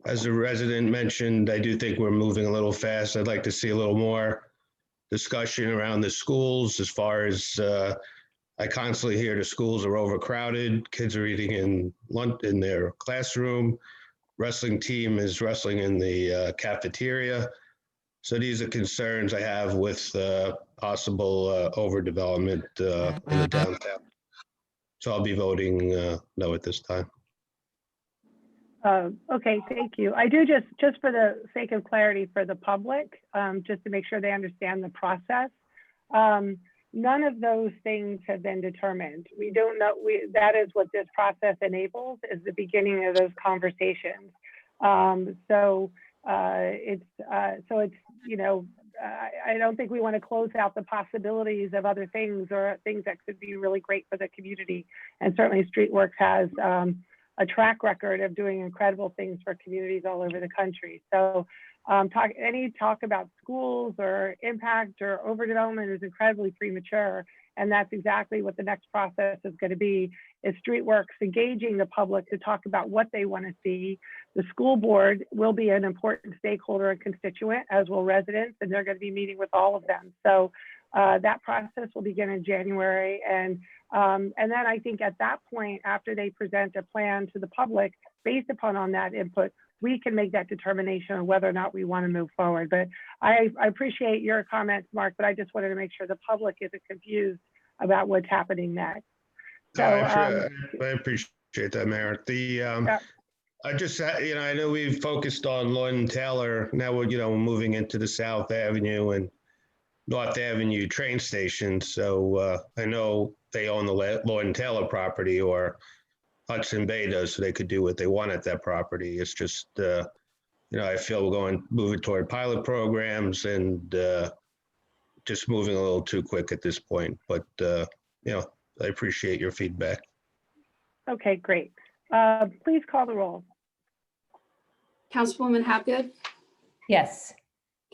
F: as a resident mentioned, I do think we're moving a little fast. I'd like to see a little more discussion around the schools as far as I constantly hear the schools are overcrowded. Kids are eating in lunch in their classroom. Wrestling team is wrestling in the cafeteria. So these are concerns I have with possible overdevelopment in the downtown. So I'll be voting no at this time.
C: Okay, thank you. I do just for the sake of clarity for the public, just to make sure they understand the process. None of those things have been determined. We don't know, that is what this process enables, is the beginning of those conversations. So it's, you know, I don't think we want to close out the possibilities of other things or things that could be really great for the community. And certainly Streetworks has a track record of doing incredible things for communities all over the country. So any talk about schools or impact or overdevelopment is incredibly premature. And that's exactly what the next process is going to be, is Streetworks engaging the public to talk about what they want to see. The school board will be an important stakeholder and constituent, as will residents, and they're going to be meeting with all of them. So that process will begin in January. And then I think at that point, after they present a plan to the public, based upon that input, we can make that determination on whether or not we want to move forward. But I appreciate your comments, Mark, but I just wanted to make sure the public isn't confused about what's happening next. So
F: I appreciate that, Mayor. I just, I know we've focused on Lloyd and Taylor. Now we're, moving into the South Avenue and North Avenue train station. So I know they own the Lloyd and Taylor property, or Hudson Bay does, so they could do what they want at that property. It's just, I feel we're moving toward pilot programs and just moving a little too quick at this point. But, I appreciate your feedback.
C: Okay, great. Please call the roll.
D: Councilwoman Hapgood,
G: Yes.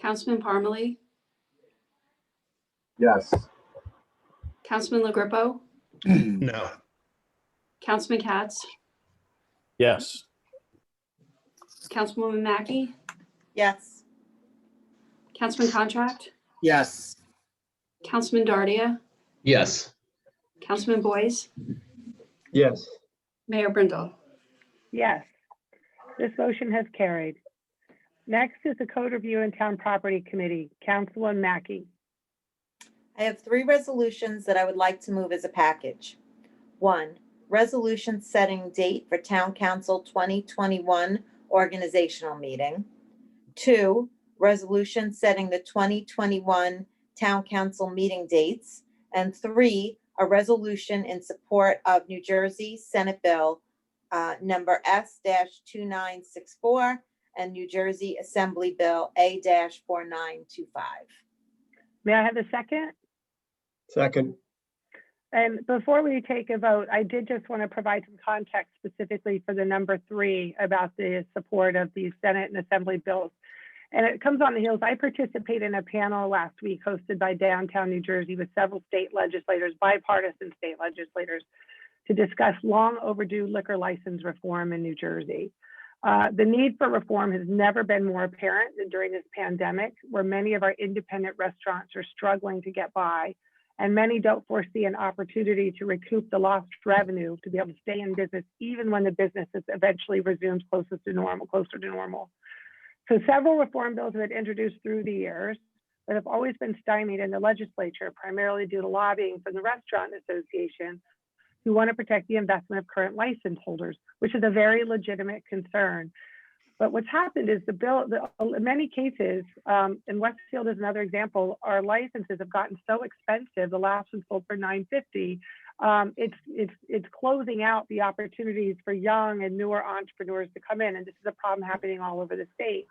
D: Councilman Parmalee,
A: Yes.
D: Councilman LaGrepo,
F: No.
D: Councilman Katz,
A: Yes.
D: Councilwoman Mackey,
H: Yes.
D: Councilman Contract,
E: Yes.
D: Councilman Dardia,
A: Yes.
D: Councilman Boyce,
A: Yes.
D: Mayor Brindle.
C: Yes, this motion has carried. Next is the Code Review and Town Property Committee, Councilwoman Mackey.
H: I have three resolutions that I would like to move as a package. One, resolution setting date for Town Council 2021 organizational meeting. Two, resolution setting the 2021 Town Council meeting dates. And three, a resolution in support of New Jersey Senate Bill number S-2964 and New Jersey Assembly Bill A-4925.
C: May I have a second?
A: Second.
C: And before we take a vote, I did just want to provide some context specifically for the number 3 about the support of the Senate and Assembly bills. And it comes on the heels. I participated in a panel last week hosted by Downtown New Jersey with several state legislators, bipartisan state legislators, to discuss long overdue liquor license reform in New Jersey. The need for reform has never been more apparent than during this pandemic, where many of our independent restaurants are struggling to get by, and many don't foresee an opportunity to recoup the lost revenue to be able to stay in business, even when the business is eventually resumed closer to normal. So several reform bills have been introduced through the years that have always been stymied in the legislature, primarily due to lobbying from the Restaurant Association, who want to protect the investment of current license holders, which is a very legitimate concern. But what's happened is the bill, in many cases, and Westfield is another example, our licenses have gotten so expensive. The last one sold for $950. It's closing out the opportunities for young and newer entrepreneurs to come in, and this is a problem happening all over the state.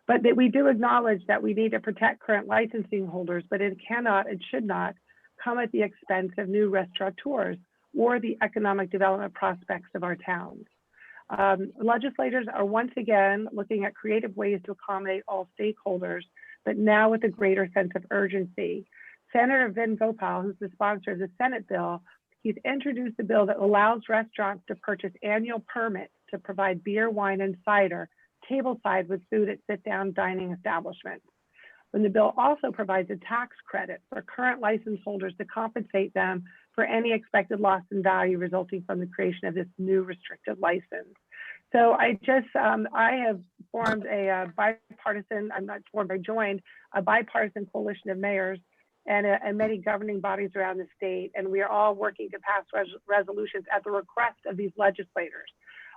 C: But that we do acknowledge that we need to protect current licensing holders, but it cannot and should not come at the expense of new restaurateurs or the economic development prospects of our towns. Legislators are once again looking at creative ways to accommodate all stakeholders, but now with a greater sense of urgency. Senator Vin Gopal, who's the sponsor of the Senate bill, he's introduced a bill that allows restaurants to purchase annual permits to provide beer, wine, and cider tableside with food at sit-down dining establishments. And the bill also provides a tax credit for current license holders to compensate them for any expected loss in value resulting from the creation of this new restricted license. So I have formed a bipartisan, joined a bipartisan coalition of mayors and many governing bodies around the state. And we are all working to pass resolutions at the request of these legislators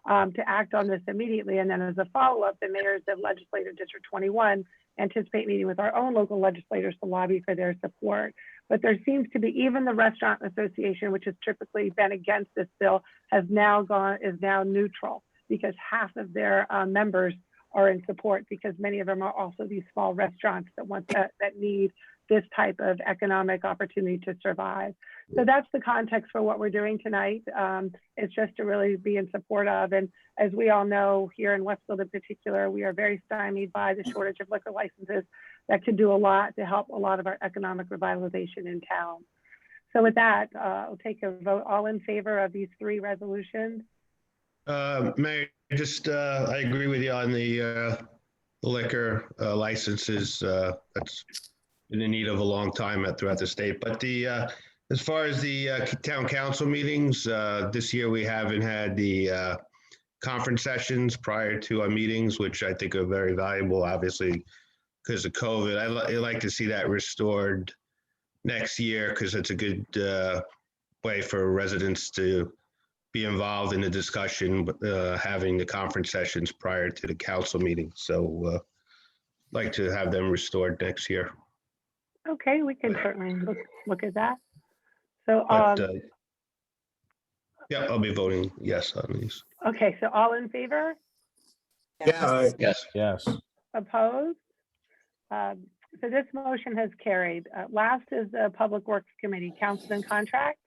C: to act on this immediately. And then as a follow-up, the mayors of Legislative District 21 anticipate meeting with our own local legislators to lobby for their support. But there seems to be, even the Restaurant Association, which has typically been against this bill, is now neutral, because half of their members are in support, because many of them are also these small restaurants that need this type of economic opportunity to survive. So that's the context for what we're doing tonight. It's just to really be in support of, and as we all know, here in Westfield in particular, we are very stymied by the shortage of liquor licenses that could do a lot to help a lot of our economic revitalization in town. So with that, I'll take a vote. All in favor of these three resolutions?
F: Mayor, I agree with you on the liquor licenses. That's been in need of a long time throughout the state. But as far as the town council meetings, this year we haven't had the conference sessions prior to our meetings, which I think are very valuable, obviously, because of COVID. I'd like to see that restored next year, because it's a good way for residents to be involved in the discussion, having the conference sessions prior to the council meeting. So like to have them restored next year.
C: Okay, we can certainly look at that. So,
F: yeah, I'll be voting yes on these.
C: okay, so all in favor?
H: Yes.
A: Yes.
K: Yes.
C: Opposed? So this motion has carried. Last is the Public Works Committee, Council and Contract.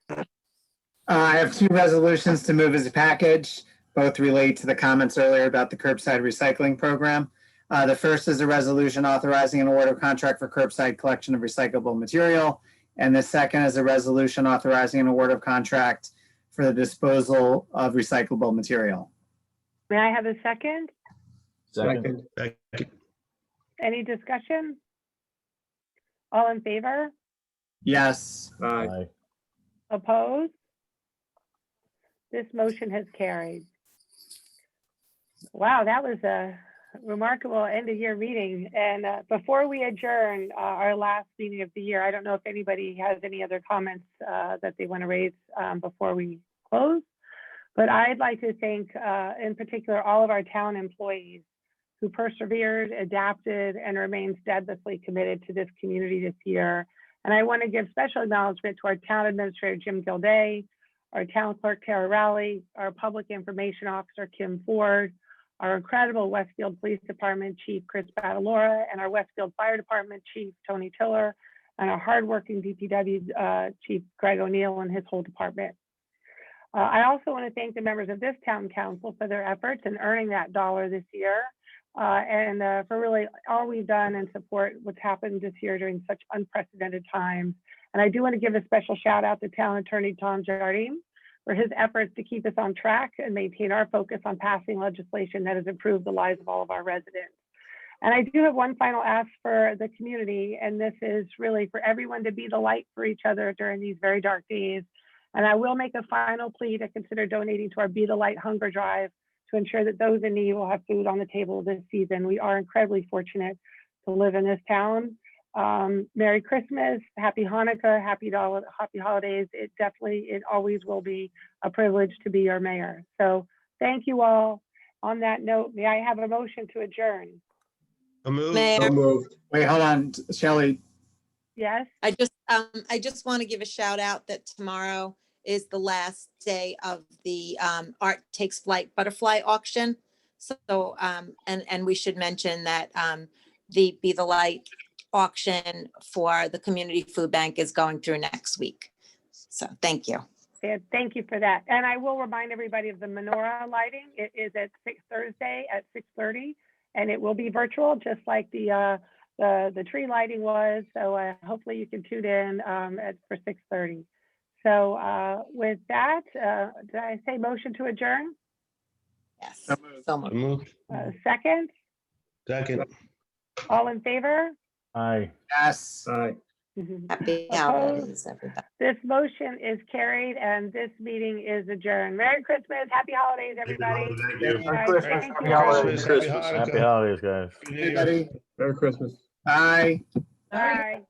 E: I have two resolutions to move as a package. Both relate to the comments earlier about the curbside recycling program. The first is a resolution authorizing an award of contract for curbside collection of recyclable material. And the second is a resolution authorizing an award of contract for the disposal of recyclable material.
C: May I have a second?
K: Second.
C: Any discussion? All in favor?
E: Yes.
A: Aye.
K: Aye.
C: Opposed? This motion has carried. Wow, that was remarkable end of year meeting. And before we adjourn our last meeting of the year, I don't know if anybody has any other comments that they want to raise before we close. But I'd like to thank in particular all of our town employees who persevered, adapted, and remained steadfastly committed to this community this year. And I want to give special acknowledgement to our town administrator, Jim Gilday, our town clerk, Tara Rowley, our public information officer, Kim Ford, our incredible Westfield Police Department Chief, Chris Batalora, and our Westfield Fire Department Chief, Tony Tiller, and our hardworking DPW Chief, Greg O'Neill, and his whole department. I also want to thank the members of this town council for their efforts in earning that dollar this year. And for really all we've done and support what's happened this year during such unprecedented times. And I do want to give a special shout out to town attorney Tom Jardim for his efforts to keep us on track and maintain our focus on passing legislation that has improved the lives of all of our residents. And I do have one final ask for the community, and this is really for everyone to be the light for each other during these very dark days. And I will make a final plea to consider donating to our Be the Light Hunger Drive to ensure that those in need will have food on the table this season. We are incredibly fortunate to live in this town. Merry Christmas, Happy Hanukkah, Happy Holidays. It always will be a privilege to be your mayor. So thank you all. On that note, may I have a motion to adjourn?
H: Mayor,
A: So moved.
E: Wait, hold on, Shelley.
C: Yes?
H: I just want to give a shout out that tomorrow is the last day of the Art Takes Flight butterfly auction. So, and we should mention that the Be the Light auction for the community food bank is going through next week. So thank you.
C: Yeah, thank you for that. And I will remind everybody of the menorah lighting. It is at Thursday at 6:30, and it will be virtual, just like the tree lighting was. So hopefully you can tune in for 6:30. So with that, did I say motion to adjourn?
H: Yes.
E: So moved.
H: So much.
F: Moved.
C: Second,
F: Second.
C: all in favor?
A: Aye.
E: Yes.
A: Aye.
H: Happy
C: Opposed?
H: holidays, everybody.
C: This motion is carried and this meeting is adjourned. Merry Christmas, happy holidays, everybody.
B: Thank you.
C: All right,
E: Christmas,
C: thank
E: happy
C: you all.
E: holidays.
F: Christmas, happy
A: Happy
F: Hanukkah.
A: holidays, guys.
F: Happy New Year.
E: Everybody,
A: Merry Christmas.
E: bye.
C: Bye.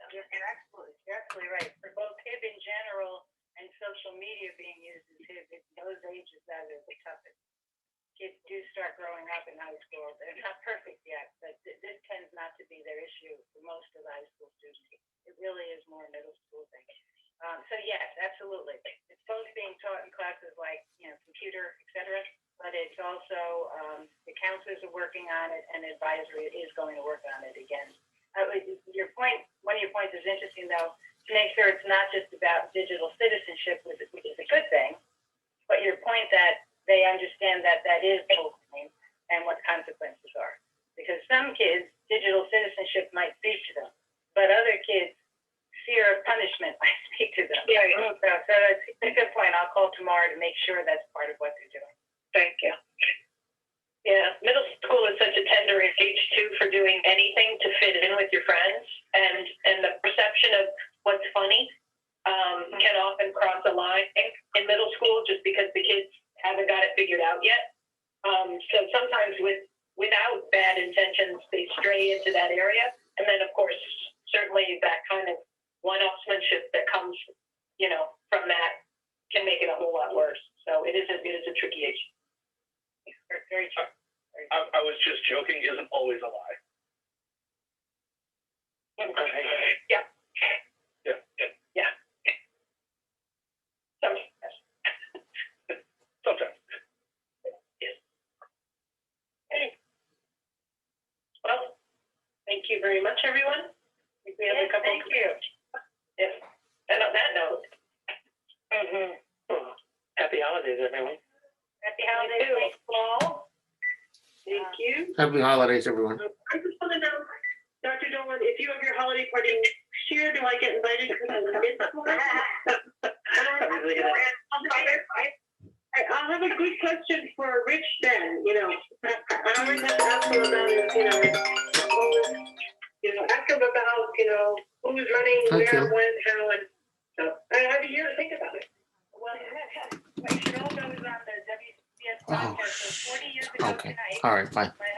K: You're absolutely right. For both HIB in general and social media being used as HIB, it's those ages that are the toughest. Kids do start growing up in high school. They're not perfect yet, but this tends not to be their issue for most of the high school students. It really is more a middle school thing. So yes, absolutely. It's both being taught in classes like, computer, et cetera, but it's also, the counselors are working on it and advisory is going to work on it again. One of your points is interesting though, to make sure it's not just about digital citizenship, which is a good thing, but your point that they understand that that is bullying and what consequences are. Because some kids, digital citizenship might speak to them, but other kids, fear of punishment might speak to them. Yeah. So that's a good point. I'll call tomorrow to make sure that's part of what they're doing. Thank you. Yeah, middle school is such a tender age too for doing anything to fit in with your friends, and the perception of what's funny can often cross a line in middle school just because the kids haven't got it figured out yet. So sometimes without bad intentions, they stray into that area, and then of course certainly that kind of one-upsmanship that comes, from that can make it a whole lot worse. So it is a tricky age. Very true.
L: I was just joking, isn't always a lie.
K: Yeah.
L: Yeah.
K: Yeah. Sometimes.
L: Sometimes.
K: Yes. Okay. Well, thank you very much, everyone. I think we have a couple. Thank you. Yes. And on that note.
L: Happy holidays, everyone.
K: Happy holidays, thanks, Paul. Thank you.
A: Happy holidays, everyone.
K: I just want to know, Dr. Dolan, if you have your holiday party next year, do I get invited to the I'll have a good question for Rich then, I always have to ask him about it, ask him about, who's running, where, when, how, and so I have a year to think about it. Well, you should all know it's on the WCS podcast, so 40 years ago tonight.
A: All right, bye.
K: My